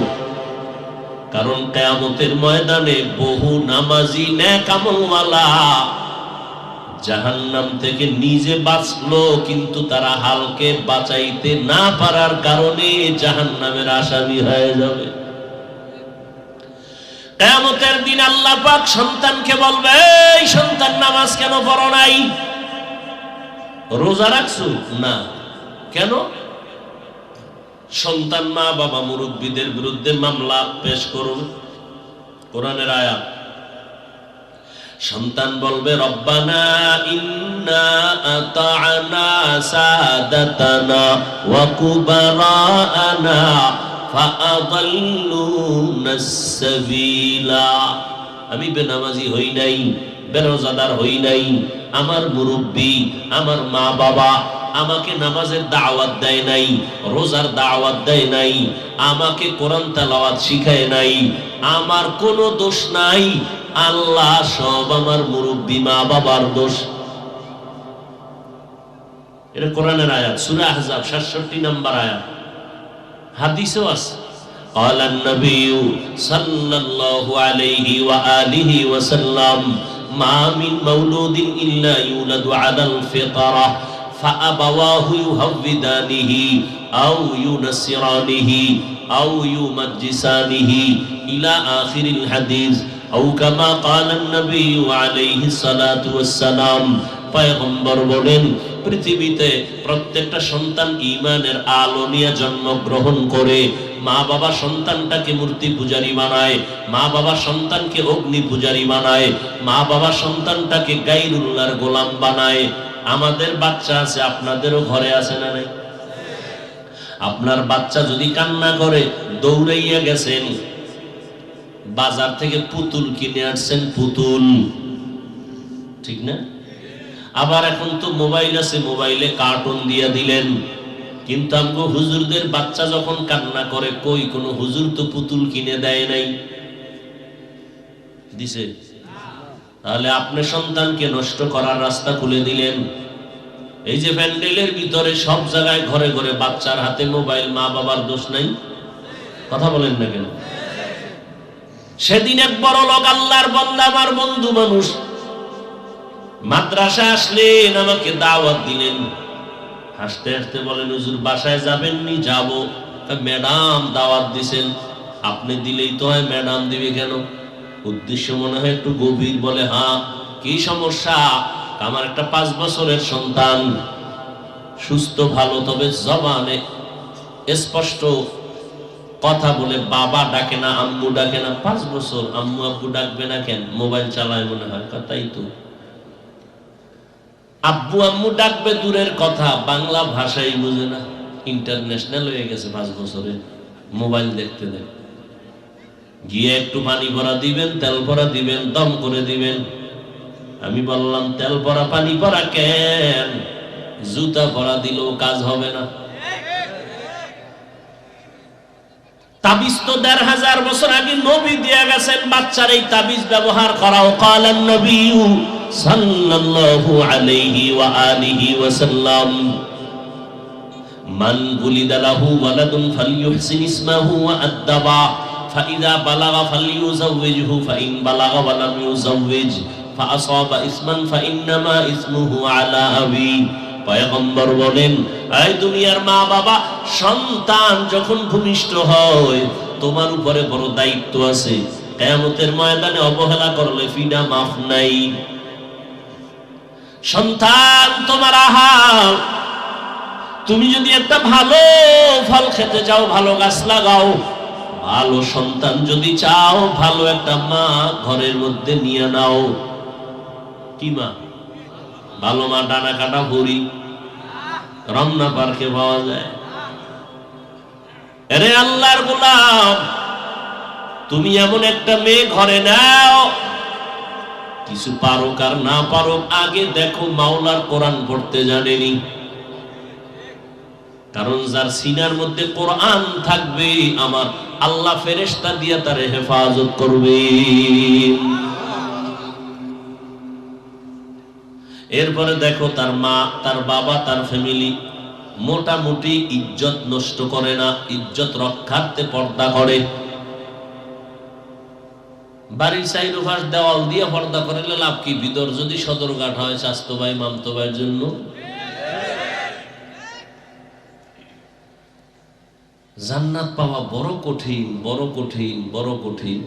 Speaker 1: কারণ কিয়ামতের ময়দানে বহু নামাজি নেক আমলওয়ালা জাহান্নাম থেকে নিজে বাঁচলো, কিন্তু তারা হালকে বাঁচাইতে না পারার কারণে জাহান্নামের আসামি হয়ে যাবে। কিয়ামতের দিন আল্লাহ পাক সন্তানকে বলবে, এই সন্তান নামাজ কেন পড়ো নাই? রোজা রাখছো না কেন? সন্তান মা বাবা মুরব্বীদের বিরুদ্ধে মামলা পেশ করবে, কোরআনের আয়াত। সন্তান বলবে, রব্বানা ইন্না আতা'না সাদাতানা ওয়া কুবারানা ফাআদাল্লুনাস সাবিলা। আমি বেনামাজি হই নাই, বেরোজাদার হই নাই, আমার মুরব্বী আমার মা বাবা আমাকে নামাজের দাওয়াত দেয় নাই, রোজার দাওয়াত দেয় নাই, আমাকে কোরআন তেলাওয়াত শিখায় নাই, আমার কোনো দোষ নাই, আল্লাহ সব আমার মুরব্বী মা বাবার দোষ। এটা কোরআনের আয়াত, সূরা আহজাব 67 নম্বর আয়াত। হাদিসও আছে, قال النبي صلى الله عليه وآله وسلم ما من مولود إلا يولد على الفطرة فأبواه يهودانه أو ينصرانه أو يمجسانه إلى آخر الحديث أو كما قال النبي عليه الصلاة والسلام। পয়গম্বর বলেন, পৃথিবীতে প্রত্যেকটা সন্তান ঈমানের আলো নিয়ে জন্মগ্রহণ করে। মা বাবা সন্তানটাকে মূর্তি পূজারী বানায়, মা বাবা সন্তানকে অগ্নি পূজারী বানায়, মা বাবা সন্তানটাকে গায়রুল্লাহর গোলাম বানায়। আমাদের বাচ্চা আছে, আপনাদেরও ঘরে আছে না নাই? আপনার বাচ্চা যদি কান্না করে, দৌড়াইয়া গেছেন বাজার থেকে পুতুল কিনে আসছেন, পুতুল, ঠিক না? আবার এখন তো মোবাইল আছে, মোবাইলে কার্টুন দিয়ে দিলেন। কিন্তু আমগো হুজুরদের বাচ্চা যখন কান্না করে, কই কোনো হুজুর তো পুতুল কিনে দেয় নাই, দিছে? তাহলে আপনি সন্তানকে নষ্ট করার রাস্তা খুলে দিলেন। এই যে প্যান্ডেলের ভিতরে সব জায়গায় ঘরে ঘরে বাচ্চার হাতে মোবাইল, মা বাবার দোষ নাই? কথা বলেন না কেন? সেদিন এক বড় লোক, আল্লাহর বান্দা, আমার বন্ধু মানুষ, মাদ্রাসা আসলেন, আমাকে দাওয়াত দিলেন। হাসতে হাসতে বলেন, হুজুর বাসায় যাবেননি? যাব। ম্যাডাম দাওয়াত দিছেন। আপনি দিলেই তো হয়, ম্যাডাম দিবে কেন? উদ্দেশ্য মনে হয় একটু গভীর। বলে, হ্যাঁ। কি সমস্যা? আমার একটা 5 বছরের সন্তান, সুস্থ ভালো, তবে জবানে স্পষ্ট কথা বলে, বাবা ডাকে না, আম্মু ডাকে না। 5 বছর, আম্মু আব্বু ডাকবে না কেন? মোবাইল চালায় মনে হয়। কথাই তো, আব্বু আম্মু ডাকবে দূরের কথা, বাংলা ভাষাই বুঝে না। ইন্টারন্যাশনাল হয়ে গেছে 5 বছরে, মোবাইল দেখতে দেখতে। গিয়ে একটু পানি ভরা দিবেন, তেল ভরা দিবেন, দম করে দিবেন। আমি বললাম, তেল ভরা পানি ভরা কেন? জুতা ভরা দিলেও কাজ হবে না। তাবিজ তো 1500 বছর আগে নবী দিয়ে গেছেন, বাচ্চার এই তাবিজ ব্যবহার করাও। কালান নবী সাল্লাল্লাহু আলাইহি ওয়া আলিহি ওয়াসাল্লাম, মান বুলিদা লাহু ওয়ালাদুন ফালইউহসিন ইসমাহু ওয়া আদ্দাবা ফাইযা বালাগা ফালইউযাওয়িজহু ফাইন বালাগা ওয়া লাম ইউযাওয়িজ ফাআসাবা ইসমান ফাইন্নামা ইসমুহু আলা আবি। পয়গম্বর বলেন, এই দুনিয়ার মা বাবা, সন্তান যখন ভূমিষ্ঠ হয়, তোমার উপরে বড় দায়িত্ব আছে। কিয়ামতের ময়দানে অবহেলা করলে ফিডা মাফ নাই। সন্তান তোমার আহার। তুমি যদি একটা ভালো ফল খেতে চাও, ভালো গাছ লাগাও। ভালো সন্তান যদি চাও, ভালো একটা মা ঘরের মধ্যে নিয়ে নাও। কি মা? ভালো মা ডানা কাটা ভরি, রমনা পার্কে পাওয়া যায়। আরে আল্লাহর গোলাম, তুমি এমন একটা মেয়ে ঘরে নাও, কিছু পারুক আর না পারুক, আগে দেখো মাওলার কোরআন পড়তে জানেনি। কারণ যার সিনার মধ্যে কোরআন থাকবে আমার আল্লাহ ফেরেশতা দিয়ে তার হেফাজত করবে। এরপরে দেখো তার মা, তার বাবা, তার ফ্যামিলি মোটামুটি ইজ্জত নষ্ট করে না, ইজ্জত রক্ষার্থে পর্দা করে। বাড়ির চাইর পাশ দেওয়াল দিয়ে পর্দা করলে লাভ কি? ভিতর যদি সদরঘাট হয় স্বাস্থ্য ভাই মামতো ভাইয়ের জন্য, জান্নাত পাওয়া বড় কঠিন, বড় কঠিন, বড় কঠিন।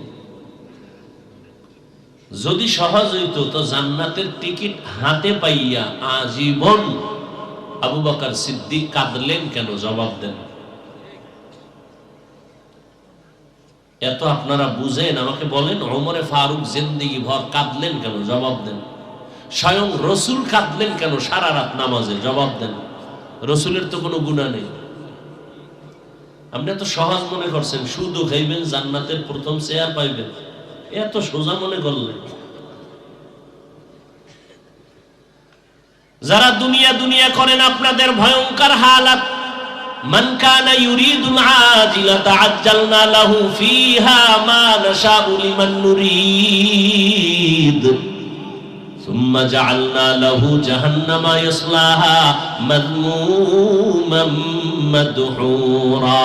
Speaker 1: যদি সহজ হইতো তো জান্নাতের টিকিট হাতে পাইয়া আজীবন আবু বকর সিদ্দিক কাঁদলেন কেন? জবাব দেন। এত আপনারা বুঝেন, আমাকে বলেন ওমরে ফারুক জিন্দেগি ভর কাঁদলেন কেন? জবাব দেন। স্বয়ং রসুল কাঁদলেন কেন সারা রাত নামাজে? জবাব দেন। রসুলের তো কোনো গুনাহ নেই। আপনি এত সহজ মনে করছেন, শুধু খাইবেন জান্নাতের প্রথম চেয়ার পাইবেন, এত সোজা মনে করলেন। যারা দুনিয়া দুনিয়া করেন আপনাদের ভয়ঙ্কর হালাত। মান কানা ইউরিদুল আজিলাতা আজ্জালনা লাহু ফিহা মা নাশাউ লিমান নুরিদ সুম্মা জাআলনা লাহু জাহান্নামা ইয়াসলাহা মাযমুমান মাদহুরা।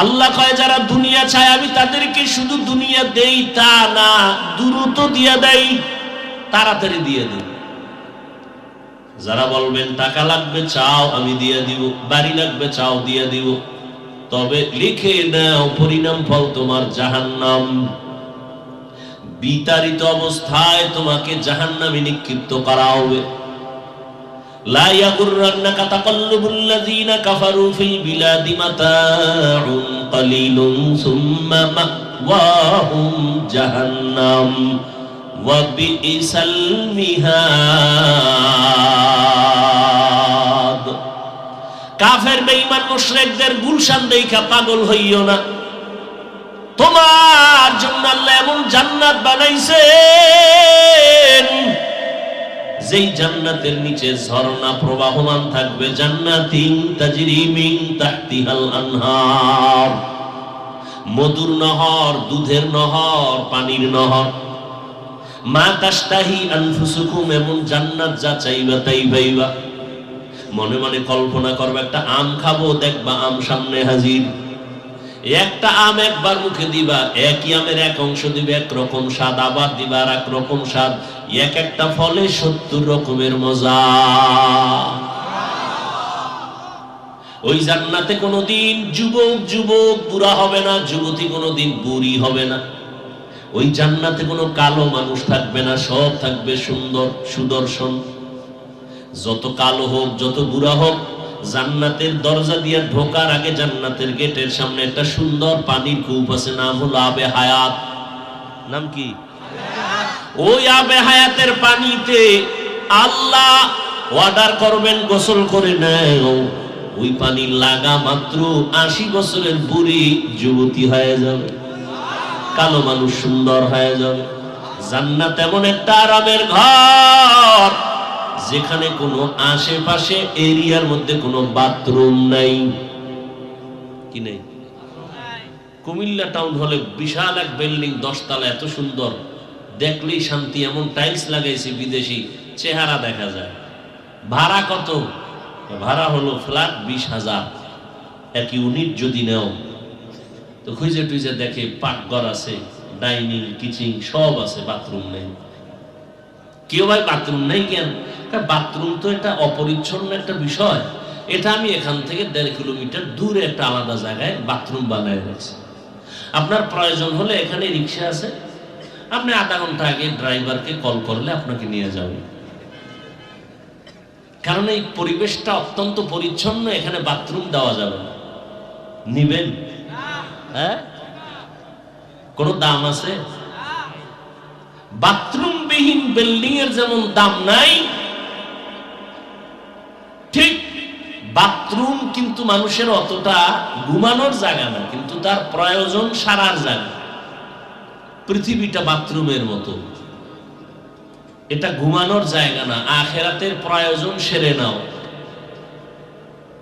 Speaker 1: আল্লাহ কয় যারা দুনিয়া চায় আমি তাদেরকে শুধু দুনিয়া দেই তা না, দ্রুত দিয়ে দেই, তাড়াতাড়ি দিয়ে দেই। যারা বলবেন টাকা লাগবে চাও আমি দিয়ে দিব, বাড়ি লাগবে চাও দিয়ে দিব, তবে লিখে নাও পরিণাম ফল তোমার জাহান্নাম। বিতাড়িত অবস্থায় তোমাকে জাহান্নামে নিক্ষিপ্ত করা হবে। লা ইয়াগুররান্নাকা তাকাল্লুবুল লাযীনা কাফারু ফিল বিলাদি মাতাউন কালিলুন সুম্মা মাওয়াহুম জাহান্নাম ওয়া বিইসাল মিহাদ। কাফের বেঈমান মুশরিকদের গুলশান দেইখা পাগল হইও না। তোমার জন্য আল্লাহ এমন জান্নাত বানাইছেন যেই জান্নাতের নিচে ঝর্ণা প্রবাহমান থাকবে। জান্নাতিন তাজরি মিন তাহতিহাল আনহার, মধুর নহর, দুধের নহর, পানির নহর। মা তাশতাহি আনফুসুকুম, এমন জান্নাত যা চাইবা তাই পাইবা। মনে মনে কল্পনা করবে একটা আম খাবো, দেখবা আম সামনে হাজির। একটা আম একবার মুখে দিবা, একই আমের এক অংশ দিবে একরকম স্বাদ, আবার দিবা আর এক রকম স্বাদ। এক একটা ফলে 70 রকমের মজা। ওই জান্নাতে কোনোদিন যুবক যুবক বুড়া হবে না, যুবতী কোনোদিন বুড়ি হবে না। ওই জান্নাতে কোনো কালো মানুষ থাকবে না, সব থাকবে সুন্দর সুদর্শন। যত কালো হোক যত বুড়া হোক, জান্নাতের দরজা দিয়ে ঢোকার আগে জান্নাতের গেটের সামনে একটা সুন্দর পানির কূপ আছে, নাম হলো আবে হায়াত। নাম কি? ওই আবে হায়াতের পানিতে আল্লাহ অর্ডার করবেন গোসল করে নাও। ওই পানি লাগা মাত্র 80 বছরের বুড়ি যুবতী হয়ে যাবে, কালো মানুষ সুন্দর হয়ে যাবে। জান্নাত এমন একটা আরামের ঘর যেখানে কোনো আশেপাশে এরিয়ার মধ্যে কোনো বাথরুম নাই। কি নেই? কুমিল্লা টাউন হলে বিশাল এক বিল্ডিং 10 তলা, এত সুন্দর, দেখলেই শান্তি। এমন টাইলস লাগাইছে বিদেশি, চেহারা দেখা যায়। ভাড়া কত? ভাড়া হলো ফ্ল্যাট 20,000। এক ইউনিট যদি নেও তো খুঁজে টুইজে দেখে পাকঘর আছে, ডাইনিং কিচেন সব আছে, বাথরুম নেই। কেউ ভাই বাথরুম নেই কেন? বাথরুম তো এটা অপরিচ্ছন্ন একটা বিষয়। এটা আমি এখান থেকে 1.5 কিলোমিটার দূরে একটা আলাদা জায়গায় বাথরুম বানায় রাখছি। আপনার প্রয়োজন হলে এখানে রিক্সা আছে, আপনি আধা ঘন্টা আগে ড্রাইভারকে কল করলে আপনাকে নিয়ে যাবে। কারণ এই পরিবেশটা অত্যন্ত পরিচ্ছন্ন, এখানে বাথরুম দেওয়া যাবে না। নিবেন? হ্যাঁ, কোনো দাম আছে? বাথরুম বিহীন বিল্ডিং এর যেমন দাম নাই, ঠিক বাথরুম কিন্তু মানুষের অতটা ঘুমানোর জায়গা না, কিন্তু তার প্রয়োজন সারার জায়গা। পৃথিবীটা বাথরুমের মতো। এটা ঘুমানোর জায়গা না, আখেরাতের প্রয়োজন সেরে নাও।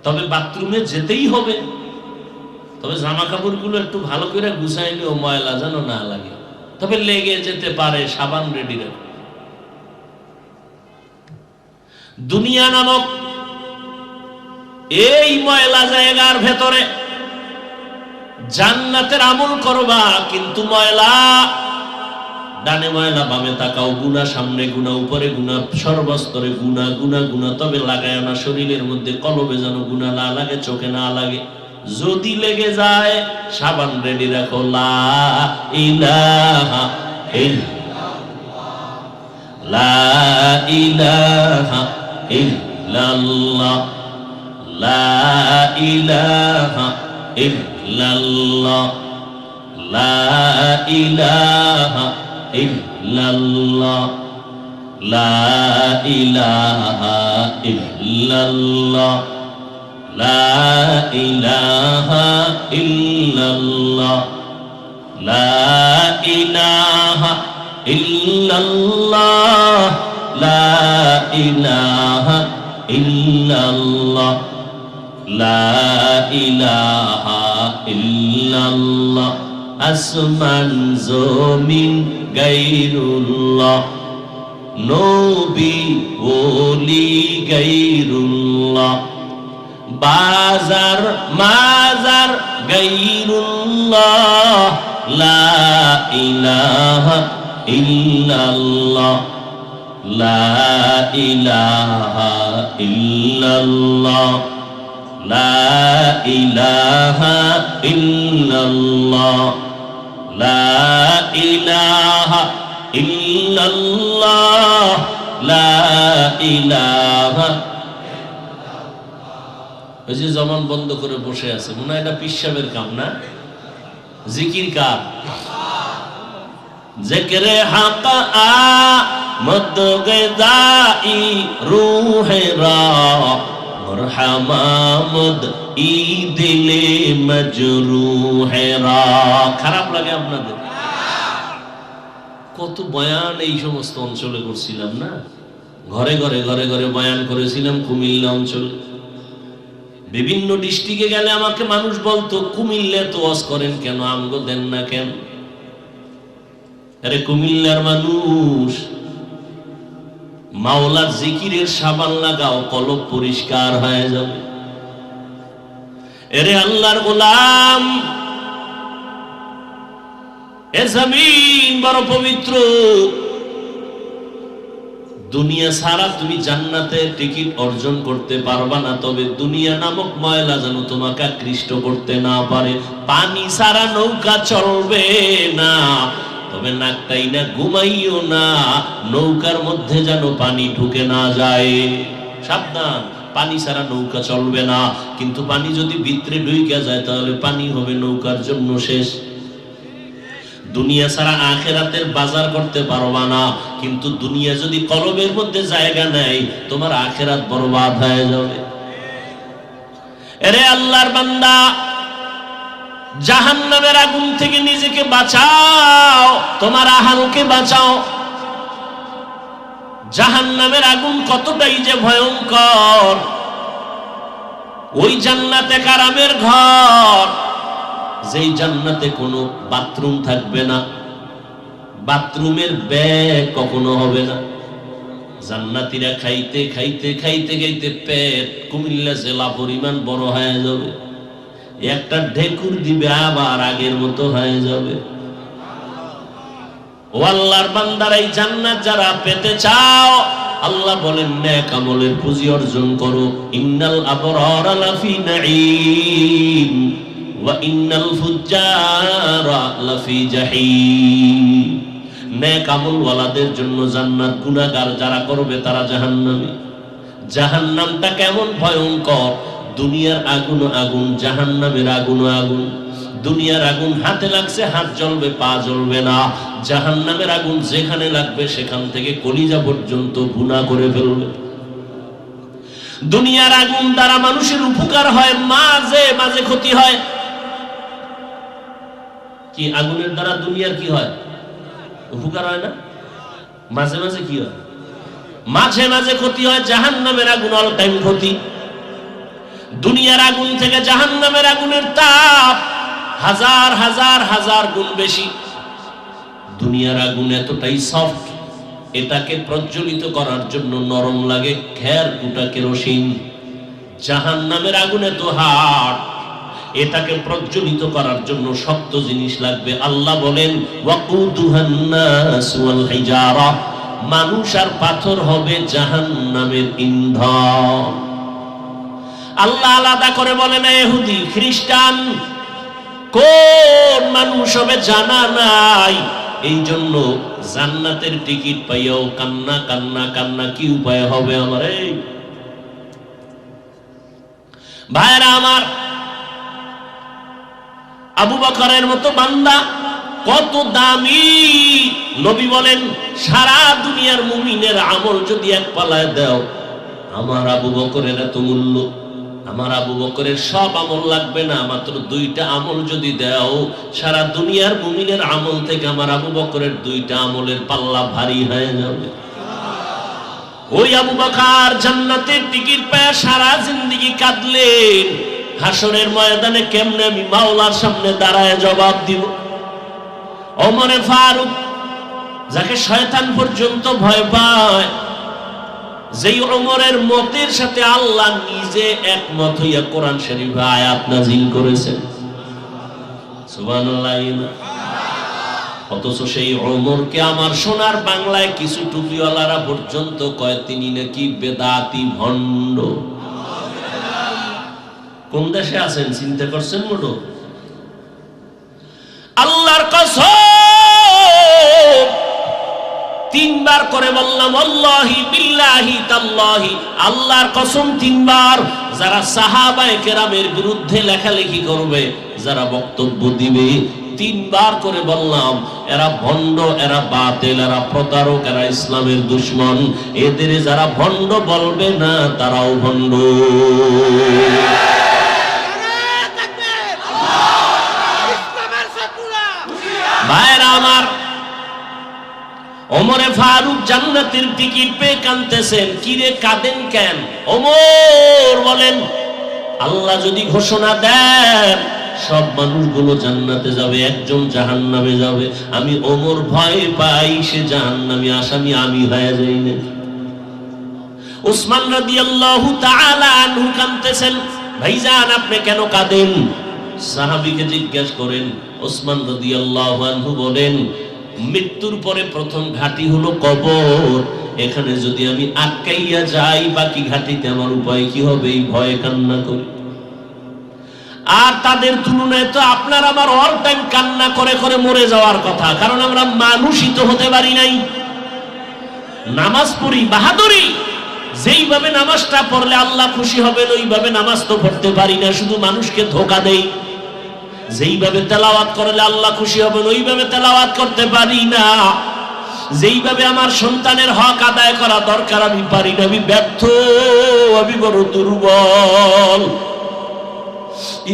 Speaker 1: তবে বাথরুমে যেতেই হবে, তবে জামা কাপড়গুলো একটু ভালো করে গুছাই নিও, ময়লা যেন না লাগে। তবে লেগে যেতে পারে, সাবান রেডি রাখো। দুনিয়া নামক এই ময়লা জায়গার ভেতরে জান্নাতের আমল করবা, কিন্তু ময়লা, ডানে ময়লা বামে তাকাও, গুনাহ সামনে গুনাহ, উপরে গুনাহ, সর্বস্তরে গুনাহ গুনাহ গুনাহ। তবে লাগায় না শরীরের মধ্যে, কলবে যেন গুনাহ না লাগে, চোখে না লাগে। যদি লেগে যায় সাবান রেডি রাখো। লা ইলাহা ইল্লাল্লাহ, লা ইলাহা ইল্লাল্লাহ, লা ইলাহা ইল্লাল্লাহ, লা ইলাহা ইল্লাল্লাহ, লা ইলাহা ইল্লাল্লাহ, লা ইলাহা ইল্লাল্লাহ, লা ইলাহা ইল্লাল্লাহ, লা ইলাহা ইল্লাল্লাহ, লা ইলাহা ইল্লাল্লাহ। আসমান জমিন গায়রুল্লাহ, নবী ওলি গায়রুল্লাহ, বাজার মাজার গায়রুল্লাহ, লা ইলাহা ইল্লাল্লাহ, লা ইলাহা ইল্লাল্লাহ, লা ইলাহা ইল্লাল্লাহ, লা ইলাহা ইল্লাল্লাহ, লা ইলাহা। ওই যে জবান বন্ধ করে বসে আছে, মনে হয় এটা পিশাবের কাম না, জিকির কার? জিকরে হক আমদ গদাই রূহে রা, মরহামামদ ই দিলে মজরুহে রা। খারাপ লাগে আপনাদের? কত বয়ান এই সমস্ত অঞ্চলে করছিলাম না, ঘরে ঘরে ঘরে ঘরে বয়ান করেছিলাম। কুমিল্লা অঞ্চলে বিভিন্ন ডিস্ট্রিক্টে গেলে আমাকে মানুষ বলতো, কুমিল্লা তো ওয়াজ করেন কেন, আমগো দেন না কেন? আরে কুমিল্লার মানুষ, মাওলার জিকিরের সাবান লাগাও, কলব পরিষ্কার হয়ে যাবে। এরে আল্লাহর গোলাম, এ জমিন বড় পবিত্র। দুনিয়া ছাড়া তুমি জান্নাতে টিকিট অর্জন করতে পারবা না, তবে দুনিয়া নামক ময়লা যেন তোমাকে আকৃষ্ট করতে না পারে। পানি ছাড়া নৌকা চলবে না, তবে নাকটাই না ঘুমাইও না, নৌকার মধ্যে যেন পানি ঢুকে না যায়। সাবধান, পানি ছাড়া নৌকা চলবে না, কিন্তু পানি যদি ভিতরে ঢুকে যায় তাহলে পানি হবে নৌকার জন্য শেষ। দুনিয়া ছাড়া আখিরাতের বাজার করতে পারবা না, কিন্তু দুনিয়া যদি কলবের মধ্যে জায়গা নেয় তোমার আখিরাত বরবাদ হয়ে যাবে। এরে আল্লাহর বান্দা, জাহান্নামের আগুন থেকে নিজেকে বাঁচাও, তোমার আহালকে বাঁচাও। জাহান্নামের আগুন কতটাই যে ভয়ঙ্কর। ওই জান্নাতে কারামের ঘর, যেই জান্নাতে কোনো বাথরুম থাকবে না, বাথরুমের ব্যাগ কখনো হবে না। জান্নাতীরা খাইতে খাইতে খাইতে খাইতে পেট কুমিল্লা জেলা পরিমাণ বড় হয়ে যাবে। একটা ঢেকুর দিবে আবার আগের মতো হয়ে যাবে। ও আল্লাহর বান্দারা, এই জান্নাত যারা পেতে চাও, আল্লাহ বলেন নেক আমলের পুঁজি অর্জন করো। ইন্নাল আবরারা লাফি নাঈম ওয়া ইন্নাল ফুজ্জারা লাফি জাহিম। নেক আমল ওয়ালাদের জন্য জান্নাত, গুনাহগার যারা করবে তারা জাহান্নামী। জাহান্নামটা কেমন ভয়ঙ্কর! দুনিয়ার আগুন আগুন, জাহান্নামের আগুন আগুন। দুনিয়ার আগুন হাতে লাগছে, হাত জ্বলবে, পা জ্বলবে না। জাহান্নামের আগুন যেখানে লাগবে সেখান থেকে কলিজা পর্যন্ত ভুনা করে ফেলবে। দুনিয়ার আগুন দ্বারা মানুষের উপকার হয়, মাঝে মাঝে ক্ষতি হয়। কি আগুনের দ্বারা দুনিয়ার কি হয়? উপকার হয় না? মাঝে মাঝে কি হয়? মাঝে মাঝে ক্ষতি হয়, জাহান্নামের আগুন অল টাইম ক্ষতি। দুনিয়ার আগুন থেকে জাহান্নামের আগুনের তাপ হাজার হাজার হাজার গুণ বেশি। দুনিয়ার আগুন এতটাই সফট, এটাকে প্রজ্বলিত করার জন্য নরম লাগে খের কুটা কেরোসিন। জাহান্নামের আগুন এত হার্ড, এটাকে প্রজ্বলিত করার জন্য শক্ত জিনিস লাগবে। আল্লাহ বলেন ওয়াকুদুহান নাস ওয়াল হিজারা, মানুষ আর পাথর হবে জাহান্নামের ইন্ধন। আল্লাহ আলাদা করে বলেন ইহুদি খ্রিস্টান কোন মানুষ হবে জানা নাই। এই জন্য জান্নাতের টিকিট পাইয়াও কান্না কান্না কান্না। কি উপায় হবে আমার? এই ভাইরা আমার, আবু বকরের মতো বান্দা কত দামি। নবী বলেন সারা দুনিয়ার মুমিনের আমল যদি এক পালায় দাও, আমার আবু বকরের এত মূল্য। আমার আবু বকরের সব আমল লাগবে না, মাত্র 2টা আমল যদি দাও, সারা দুনিয়ার মুমিনের আমল থেকে আমার আবু বকরের 2টা আমলের পাল্লা ভারী হয়ে যাবে। ওই আবু বকর জান্নাতের টিকিট পেয়ে সারা জিন্দেগি কাঁদলেন। হাসরের ময়দানে কেমনে আমি মাওলার সামনে দাঁড়ায় জবাব দিব? ওমরে ফারুক, যাকে শয়তান পর্যন্ত ভয় পায়, যেই ওমরের মতের সাথে আল্লাহ নিজে একমত হইয়া কোরআন শরীফে আয়াত নাযিল করেছেন। সুবহানাল্লাহ। অথচ সেই ওমরকে আমার সোনার বাংলায় কিছু টুপিওয়ালারা পর্যন্ত কয় তিনি নাকি বেদাতি ভণ্ড। কোন দেশে আছেন চিন্তা করছেন? মোটো আল্লাহর কসম 3বার করে বললাম আল্লাহি বিল্লাহি তাল্লাহি, আল্লাহর কসম 3বার। যারা সাহাবায়ে কেরামের বিরুদ্ধে লেখালেখি করবে, যারা বক্তব্য দিবে, 3বার করে বললাম এরা ভণ্ড, এরা বাতিল, এরা প্রতারক, এরা ইসলামের দুশমন। এদের যারা ভণ্ড বলবে না তারাও ভণ্ড। ভাইরা আমার, ওমরে ফারুক জান্নাতের টিকিট পেয়ে কাঁদতেছেন। কিরে কাঁদেন কেন? ওমর বলেন আল্লাহ যদি ঘোষণা দেন সব মানুষগুলো জান্নাতে যাবে, একজন জাহান্নামে যাবে, আমি ওমর ভয় পাই সে জাহান্নামী আসামি আমি হয়ে যাই না। উসমান রাদিয়াল্লাহু তাআলা আনহু কাঁদতেছেন। ভাইজান আপনি কেন কাঁদেন? সাহাবীকে জিজ্ঞাসা করেন। উসমান রাদিয়াল্লাহু আনহু বলেন মৃত্যুর পরে প্রথম ঘাটি হলো কবর, এখানে যদি আমি আটকাইয়া যাই বাকি ঘাটিতে আমার উপায় কি হবে? এই ভয়ে কান্না করি। আর তাদের তুলনায় তো আপনার আমার অল টাইম কান্না করে করে মরে যাওয়ার কথা, কারণ আমরা মানুষই তো হতে পারি নাই। নামাজ পড়ি বাহাদুরি, যেইভাবে নামাজটা পড়লে আল্লাহ খুশি হবেন ওইভাবে নামাজ তো পড়তে পারি না, শুধু মানুষকে ধোঁকা দেই। যেইভাবে তেলাওয়াত করলে আল্লাহ খুশি হবেন ওইভাবে তেলাওয়াত করতে পারি না। যেইভাবে আমার সন্তানের হক আদায় করা দরকার আমি পারি না, আমি ব্যর্থ, আমি বড় দুর্বল।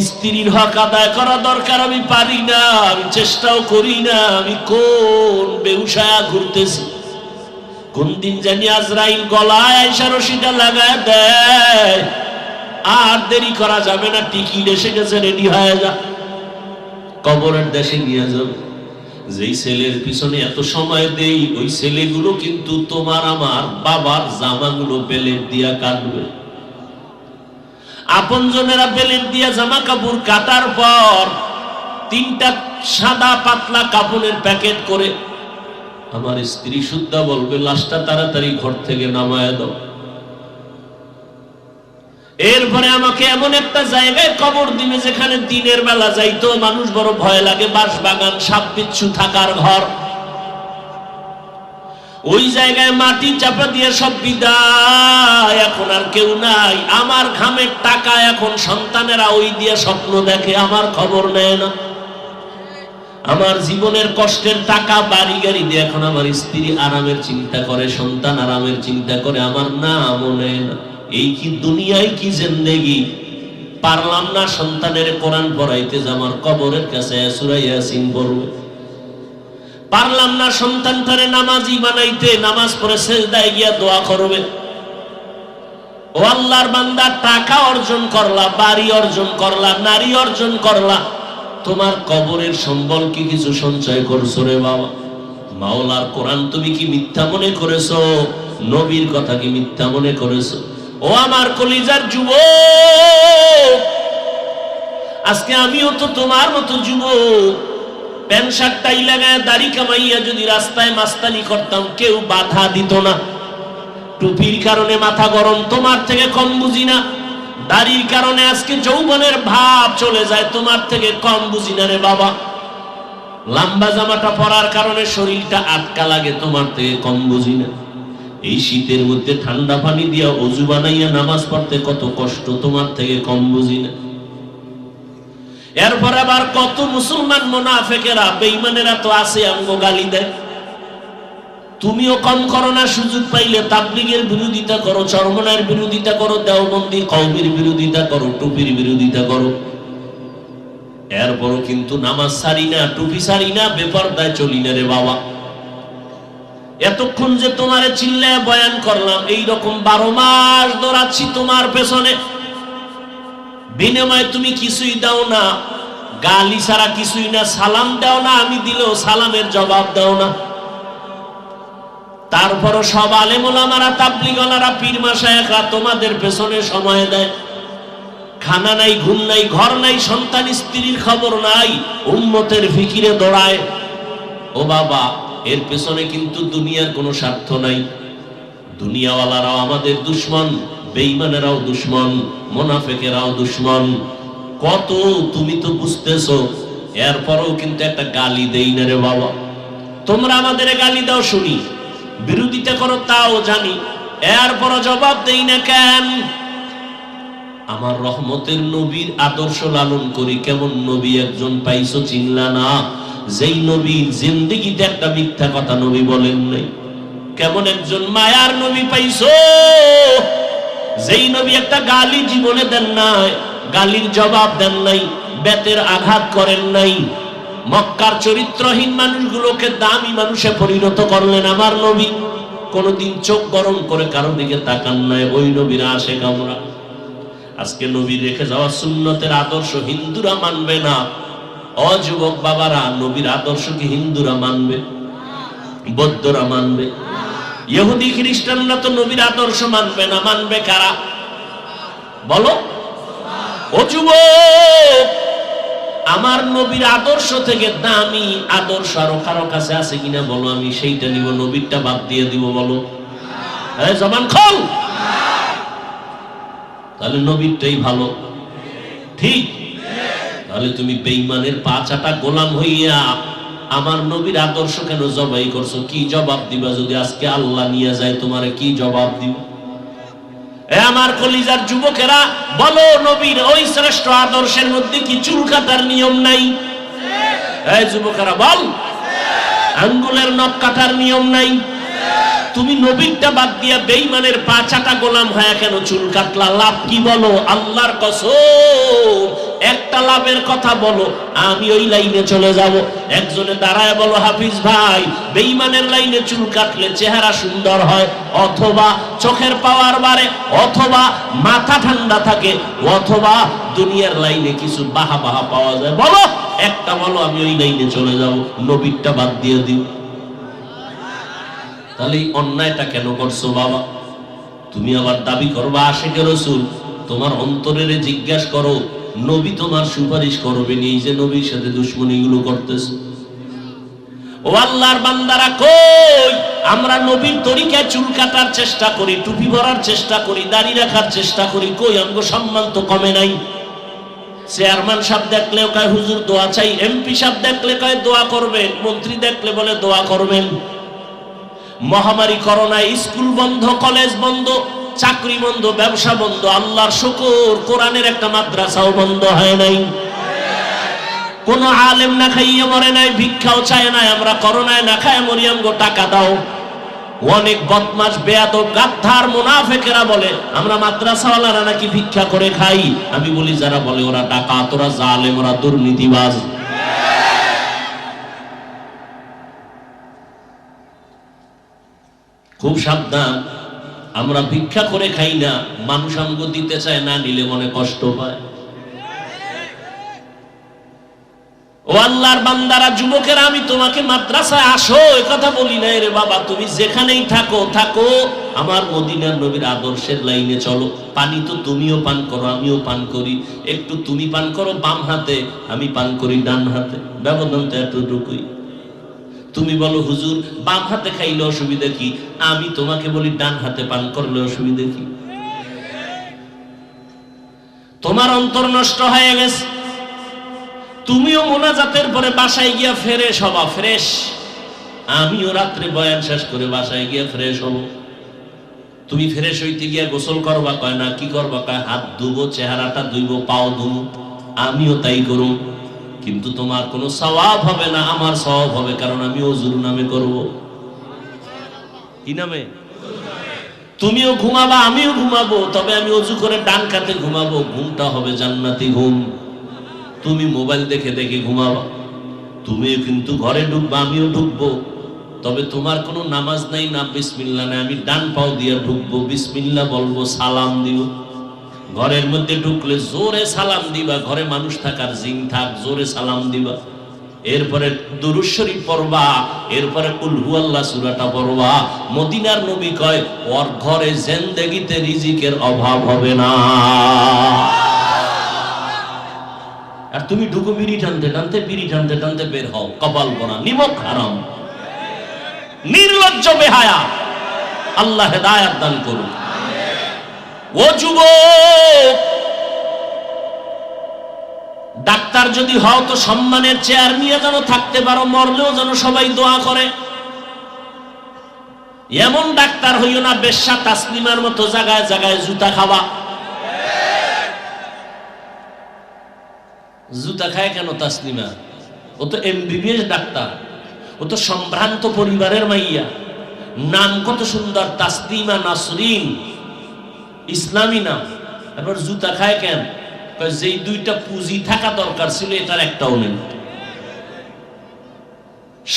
Speaker 1: স্ত্রীর হক আদায় করা দরকার আমি পারি না, আমি চেষ্টাও করি না। আমি কোন বেউসায়া ঘুরতেছি, কোন দিন জানি আজরাইল গলায় আইসা রশিটা লাগায় দেয়। আর দেরি করা যাবে না, টিকিট এসে গেছে, রেডি হয়ে যা, কবরের দেশে নিয়ে যাবে। যেই ছেলের পিছনে এত সময় দেই ওই ছেলেগুলো কিন্তু তোমার আমার বাবার জামাগুলো বেলেট দিয়া কাটবে। আপনজনেরা বেলেট দিয়া জামা কাপড় কাটার পর 3টা সাদা পাতলা কাপড়ের প্যাকেট করে আমার স্ত্রী সুদ্ধা বলবে লাশটা তাড়াতাড়ি ঘর থেকে নামায় দাও। এরপরে আমাকে এমন একটা জায়গায় কবর দিবে যেখানে দিনের বেলা যাইতো মানুষ বড় ভয় লাগে, বাঁশবাগান, সাপ বিচ্ছু থাকার ঘর। ওই জায়গায় মাটি চাপা দিয়ে সব বিদায়, এখন আর কেউ নাই। আমার ঘামের টাকা এখন সন্তানেরা ওই দিয়ে স্বপ্ন দেখে, আমার খবর নেয় না। আমার জীবনের কষ্টের টাকা বাড়ি গাড়ি দিয়ে এখন আমার স্ত্রী আরামের চিন্তা করে, সন্তান আরামের চিন্তা করে, আমার নামও নেয় না। এই কি দুনিয়ায় কি জিন্দেগি! পারলাম না সন্তানের কোরআন পড়াইতে যে আমার কবরের কাছে সূরা ইয়াসিন পড়বে। পারলাম না সন্তানটারে নামাজি বানাইতে, নামাজ পড়ে সিজদায় গিয়া দোয়া করবে। ও আল্লাহর বান্দা, টাকা অর্জন করলা, বাড়ি অর্জন করলা, নারী অর্জন করলা, তোমার কবরের সম্বল কি কিছু সঞ্চয় করছো রে বাবা? মাওলার কোরআন তুমি কি মিথ্যা মনে করেছো? নবীর কথা কি মিথ্যা মনে করেছো? ও আমার কলিজার যুবক, আজকে আমিও তো তোমার মতো যুবক। প্যান্ট শার্ট টাই লাগায় দাড়ি কামাইয়া যদি রাস্তায় মাস্তানি করতাম কেউ বাধা দিত না। টুপির কারণে মাথা গরম, তোমার থেকে কম বুঝি না। দাড়ির কারণে আজকে যৌবনের ভাব চলে যায়, তোমার থেকে কম বুঝি না রে বাবা। লম্বা জামাটা পরার কারণে শরীরটা আটকা লাগে, তোমার থেকে কম বুঝি না। এই শীতের মধ্যে ঠান্ডা পানি দিয়া অজু বানাইয়া নামাজ পড়তে কত কষ্ট, তোমার থেকে কম বুঝি না। এরপর আবার কত মুসলমান মুনাফিকেরা বেঈমানেরা তো আছে, আমগো গালি দেয়। তুমিও কম করো না, সুযোগ পাইলে তাবলীগের বিরোধিতা করো, চরমনার বিরোধিতা করো, দেওবন্দি কওমের বিরোধিতা করো, টুপির বিরোধিতা করো। এরপরও কিন্তু নামাজ ছাড়ি না, টুপি ছাড়ি না, বেপরদায় চলি না রে বাবা। এতক্ষণ যে তোমারে চিল্লায় বয়ান করলাম, এইরকম 12 মাস দৌড়াচ্ছি তোমার পেছনে, বিনিময়ে তুমি কিছুই দাও না, গালি ছাড়া কিছুই না, সালাম দাও না, আমি দিলেও সালামের জবাব দাও না। তারপরও সব আলেম ওলামারা, তাবলীগওয়ালারা, পীর মাশায়েখরা তোমাদের পেছনে সময় দেয়। খানা নাই, ঘুম নাই, ঘর নাই, সন্তান স্ত্রীর খবর নাই, উম্মতের ফিকিরে দৌড়ায়। ও বাবা, এর পেছনে কিন্তু দুনিয়ার কোনো স্বার্থ নাই। দুনিয়াওয়ালারাও আমাদের দুশমন, বেঈমানেরাও দুশমন, মুনাফিকেরাও দুশমন। কত তুমি তো বুঝতেছো, এরপরও কিন্তু একটা গালি দেই না রে বাবা। তোমরা আমাদের গালি দাও শুনি, বিরোধিতা করো তাও জানি, এরপরও জবাব দেই না কেন? আমার রহমতের নবীর আদর্শ লালন করি। কেমন নবী একজন পাইছো চিনলা না? যেই নবী জিন্দেগিতে একটা মিথ্যা কথা নবী বলেন নাই। কেমন একজন মায়ার নবী পাইছো, যেই নবী একটা গালি জীবনে দেন নাই, গালির জবাব দেন নাই, বেতের আঘাত করেন নাই। মক্কার চরিত্রহীন মানুষগুলোকে দামি মানুষে পরিণত করলেন আমার নবী। কোনদিন চোখ গরম করে কারো দিকে তাকান নাই। ওই নবীর আশেক আমরা। আজকে নবী রেখে যাওয়া সুন্নতের আদর্শ হিন্দুরা মানবে না। অযুবক বাবারা, নবীর আদর্শ কি হিন্দুরা মানবে? বৌদ্ধরা মানবে? ইহুদি খ্রিস্টানরা তো নবীর আদর্শ মানবে না। মানবে কারা বলো? ও যুবক, আমার নবীর আদর্শ থেকে দামি আদর্শ আরো কারো কাছে আছে কিনা বলো, আমি সেইটা নিব, নবীরটা বাদ দিয়ে দিব বলো? জবান খোল। তাহলে নবীরটাই ভালো, ঠিক? তাহলে তুমি বেঈমানের পাঁচাটা গোলাম হইয়া আমার নবীর আদর্শ কেন জবাই করছো? কি জবাব দিবা যদি আজকে আল্লাহ নিয়ে যায় তোমারে? কি জবাব দিবা? আমার কলিজার যুবকেরা বলো, নবীর ওই শ্রেষ্ঠ আদর্শের মধ্যে কি চুল কাটার নিয়ম নাই? এই যুবকেরা বল, আঙ্গুলের নখ কাটার নিয়ম নাই? তুমি নবীরটা বাদ দিয়া বেঈমানের পাঁচাটা গোলাম হয়ে কেন চুল কাটলা? লাভ কি বলো? আল্লাহর কসম, একটা লাভের কথা বলো, আমি ওই লাইনে চলে যাব। একজনে দাঁড়ায় বলো, হাফিজ ভাই, বেঈমানের লাইনে চুল কাটলে চেহারা সুন্দর হয়, অথবা চোখের পাওয়ার বাড়ে, অথবা মাথা ঠান্ডা থাকে, অথবা দুনিয়ার লাইনে কিছু বাহা বাহা পাওয়া যায়। বলো একটা, বলো আমি ওই লাইনে চলে যাব, নবীরটা বাদ দিয়ে দিও। তাহলে এই অন্যায়টা কেন করছো বাবা? তুমি আবার দাবি করবা আশিকে রাসূল। তোমার অন্তরের জিজ্ঞাসা করো, নবী তোমার সুপারিশ করবে নি? এই যে নবীর সাথে দুশ্মনী গুলো করতেছো। ও আল্লাহর বান্দারা, কই আমরা নবীর তরিকায় চুল কাটার চেষ্টা করি, টুপি পরার চেষ্টা করি, দাড়ি রাখার চেষ্টা করি, কই আমগো সম্মান তো কমে নাই। চেয়ারম্যান সাহেব দেখলেও কয় হুজুর দোয়া চাই, এমপি সাহেব দেখলে কয় দোয়া করবেন, মন্ত্রী দেখলে বলে দোয়া করবেন। মহামারী করোনায় স্কুল বন্ধ, কলেজ বন্ধ, চাকরি বন্ধ, ব্যবসা বন্ধ। আল্লাহর শুকর, কোরআনের একটা মাদ্রাসাও বন্ধ হয় নাই। কোন আলেম না খাইয়ে মরে নাই, ভিক্ষাও চায় নাই। আমরা করোনায় না খায় মরি, আমগো টাকা দাও। অনেক বদমাশ, বেয়াদব, গাদ্দার, মুনাফিকেরা বলে আমরা মাদ্রাসাওয়ালারা নাকি ভিক্ষা করে খাই। আমি বলি যারা বলে ওরা ডাকাত, ওরা জালেম, ওরা দুর্নীতিবাজ। খুব সাবধান, আমরা ভিক্ষা করে খাই না, মানুষ আমগো দিতে চায় না, নিলে মনে কষ্ট পায়। ও আল্লাহর বান্দারা, যুবকেরা, আমি তোমাকে মাদ্রাসায় আসো এ কথা বলি না রে বাবা, তুমি যেখানেই থাকো থাকো, আমার মদিনার নবীর আদর্শের লাইনে চলো। পানি তো তুমিও পান করো, আমিও পান করি, একটু তুমি পান করো বাম হাতে, আমি পান করি ডান হাতে, ব্যবধান তো এতটুকুই। তুমি বলো হুজুর বাম হাতে খাইলে অসুবিধা কি, আমি তোমাকে বলি ডান হাতে পান করলে অসুবিধা কি? তোমার অন্তর নষ্ট হয়ে গেছে, তুমিও মোনাজাতের পরে বাসায় গিয়া ফ্রেশ হবা, ফ্রেশ। আমিও রাত্রে বয়ান শেষ করে বাসায় গিয়া ফ্রেশ হব। তুমি ফ্রেশ হইতে গিয়া গোসল করবা, কয় না কি করবা, কয় হাত ধুবো, চেহারাটা ধুইবো, পাও ধুবো, আমিও তাই করব। কিন্তু তোমার কোনো সওয়াব হবে না, আমার সওয়াব হবে, কারণ আমি ওযুর নামে করব। কি নামে? তুমিও ঘুমাবা, আমিও ঘুমাবো, তবে আমি ওযু করে ডান কাতে ঘুমাবো, ঘুমটা হবে জান্নাতি ঘুম। তুমি মোবাইল দেখে দেখে ঘুমাবা, তুমিও কিন্তু ঘরে ঢুকবা, আমিও ঢুকবো, তবে তোমার কোনো নামাজ নাই, না বিসমিল্লাহ নাই, আমি ডান পাও দিয়ে ঢুকবো, বিসমিল্লাহ বলবো, সালাম দিব। ঘরের মধ্যে ঢুকলে জোরে সালাম দিবা, ঘরে মানুষ থাকার জিন থাক, জোরে সালাম দিবা, এরপরে দুরূদ শরীফ পড়বা, এরপরে কুল হুয়াল্লাহ সূরাটা পড়বা। মদিনার নবী কয় ওর ঘরে জিন্দেগিতে রিজিকের অভাব হবে না। আর তুমি ঢুকো বিড়ি টানতে টানতে, বিড়ি টানতে টানতে বের হও, কপাল পোড়া, নিমক হারাম, নির্লজ্জ বেহায়া। আল্লাহ হেদায়েত দান করুন। ও যুবক, ডাক্তার যদি হও তো সম্মানের চেয়ার নিয়ে যেন থাকতে পারো, মরলেও যেন সবাই দোয়া করে। এমন ডাক্তার হইও না বেশ্যা তাসলিমার মতো জায়গায় জায়গায় জুতা খাওয়া। জুতা খায় কেন তাসলিমা? ও তো এমবিবিএস ডাক্তার, ও তো সম্ভ্রান্ত পরিবারের মাইয়া, নাম কত সুন্দর, তাসলিমা নাসরিন, ইসলামী নাম। এবার জুতা খায় কেন? যেই দুইটা পুঁজি থাকা দরকার ছিল এটার একটাও নেই।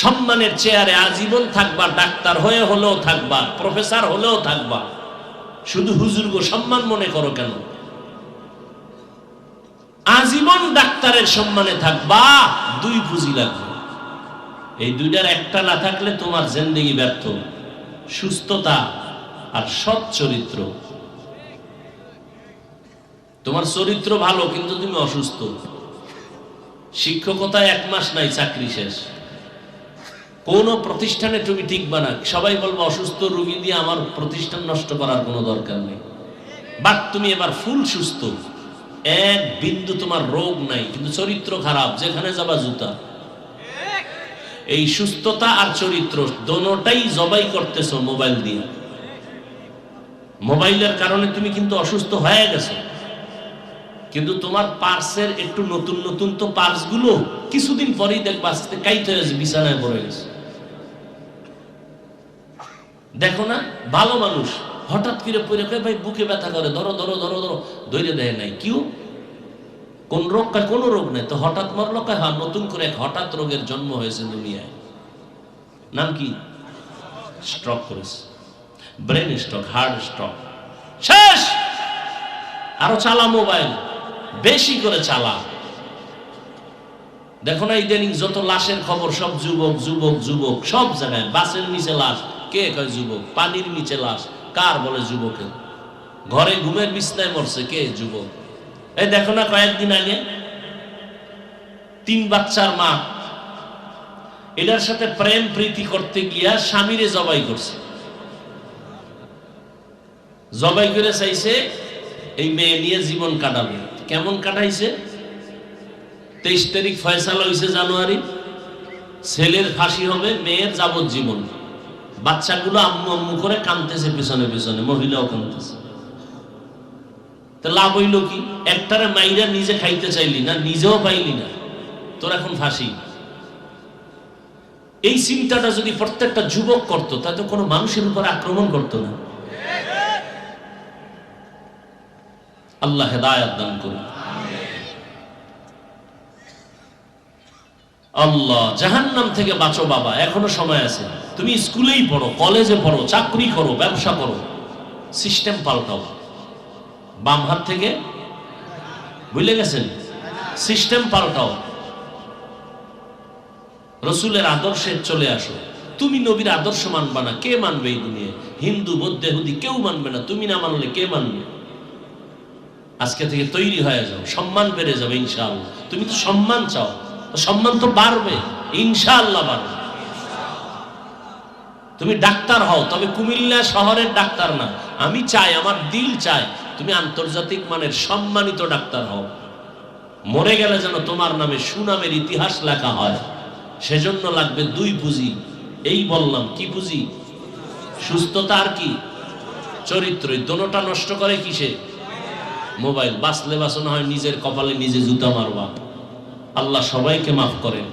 Speaker 1: সম্মানের চেয়ারে আজীবন থাকবা, ডাক্তার হয়ে হলেও থাকবা, প্রফেসর হলেও থাকবা, শুধু হুজুরগো সম্মান মনে করো কেন? আজীবন ডাক্তারের সম্মানে থাকবা, দুই পুঁজি লাগবে, এই দুইটার একটা না থাকলে তোমার জিন্দেগি ব্যর্থ। সুস্থতা আর সৎ চরিত্র। তোমার চরিত্র ভালো কিন্তু তুমি অসুস্থ, শিক্ষকতায় 1 মাস নাই, চাকরি শেষ। কোন প্রতিষ্ঠানে তুমি টিকবা না, সবাই বলবো অসুস্থ রোগী দিয়ে আমার প্রতিষ্ঠান নষ্ট করার কোনো দরকার নেই। বাট তুমি এবার ফুল সুস্থ, এক বিন্দু তোমার রোগ নাই, কিন্তু চরিত্র খারাপ, যেখানে যাবা জুতা। এই সুস্থতা আর চরিত্র দোনোটাই জবাই করতেছো মোবাইল দিয়ে। মোবাইলের কারণে তুমি কিন্তু অসুস্থ হয়ে গেছো, কিন্তু তোমার পার্সের একটু নতুন নতুন তো পার্স গুলো কিছুদিন পরেই দেখবা আস্তে কাইতে হয়েছে, বিছানায় পড়ে গেছে। দেখো না, ভালো মানুষ হঠাৎ করে পড়ে ভাই বুকে ব্যথা করে, ধরো ধরো ধরো ধরো, ধরে দেয় নাই, কিউ কোন রোগ? কোন রোগ নেই তো, হঠাৎ মরলো, হ্যাঁ নতুন করে এক হঠাৎ রোগের জন্ম হয়েছে দুনিয়ায়। নাম কি? স্ট্রোক করেছে, ব্রেন স্ট্রোক, হার্ট স্ট্রোক, শেষ। আরো চালা মোবাইল, বেশি করে চালা। দেখো না ইদানিং যত লাশের খবর, সব যুবক যুবক যুবক, সব জায়গায়। বাসের নিচে লাশ, কে কয় যুবক? পানির নিচে লাশ, কার বলে যুবকের? ঘরে ঘুমের বিছনায় মরছে, কে? যুবক। এই দেখো না কয়েকদিন আগে 3 বাচ্চার মা এটার সাথে প্রেম প্রীতি করতে গিয়া স্বামীরে জবাই করছে। জবাই করে চাইছে এই মেয়ে নিয়ে জীবন কাটাবে। কেমন কাটাইছে? 23 তারিখ ফয়সালা হয়েছে জানুয়ারি, ছেলের ফাঁসি হবে, মেয়ের যাবজ্জীবন। বাচ্চাগুলো আম্মু আম্মু করে কাঁদতেছে পিছনে পিছনে, মহিলাও কাঁদতেছে। তো লাভ হইল কি? একটারে মাইরা নিজে খাইতে চাইলি না, নিজেও পাইলি না, তোর এখন ফাঁসি। এই চিন্তাটা যদি প্রত্যেকটা যুবক করতো, তাতে কোনো মানুষের উপর আক্রমণ করতো না। আল্লাহ হেদায়েত দান করুন। আল্লাহ, জাহান্নাম থেকে বাঁচো বাবা, এখনো সময় আছে। তুমি স্কুলেই পড়ো, কলেজে পড়ো, চাকরি করো, ব্যবসা করো, সিস্টেম পাল্টাও। বাম হাত থেকে ভুলে গেছেন, সিস্টেম পাল্টাও, রসুলের আদর্শে চলে আসো। তুমি নবীর আদর্শ মানবা না, কে মানবে এই দুনিয়ায়? হিন্দু, বৌদ্ধ, ইহুদি কেউ মানবে না। তুমি না মানলে কে মানবে? আজকে থেকে তৈরি হয়ে যাও, সম্মান বেড়ে যাবে ইনশাআল্লাহ। তুমি তো সম্মান চাও, সম্মান তো বাড়বে ইনশাআল্লাহ, বাড়বে। তুমি ডাক্তার হও, তবে কুমিল্লা শহরের ডাক্তার না। আমি চাই, আমার দিল চায় তুমি আন্তর্জাতিক মানের সম্মানিত ডাক্তার হও। মরে গেলে যেন তোমার নামে সুনামের ইতিহাস লেখা হয়। সেজন্য লাগবে দুই পুঁজি। এই বললাম, কি পুঁজি? সুস্থতা আর কি? চরিত্র। দোনোটা নষ্ট করে কিসে? মোবাইল। বাঁচলে বাঁচানো হয় নিজের কপালে নিজে জুতা মারবা। আল্লাহ সবাইকে মাফ করেন।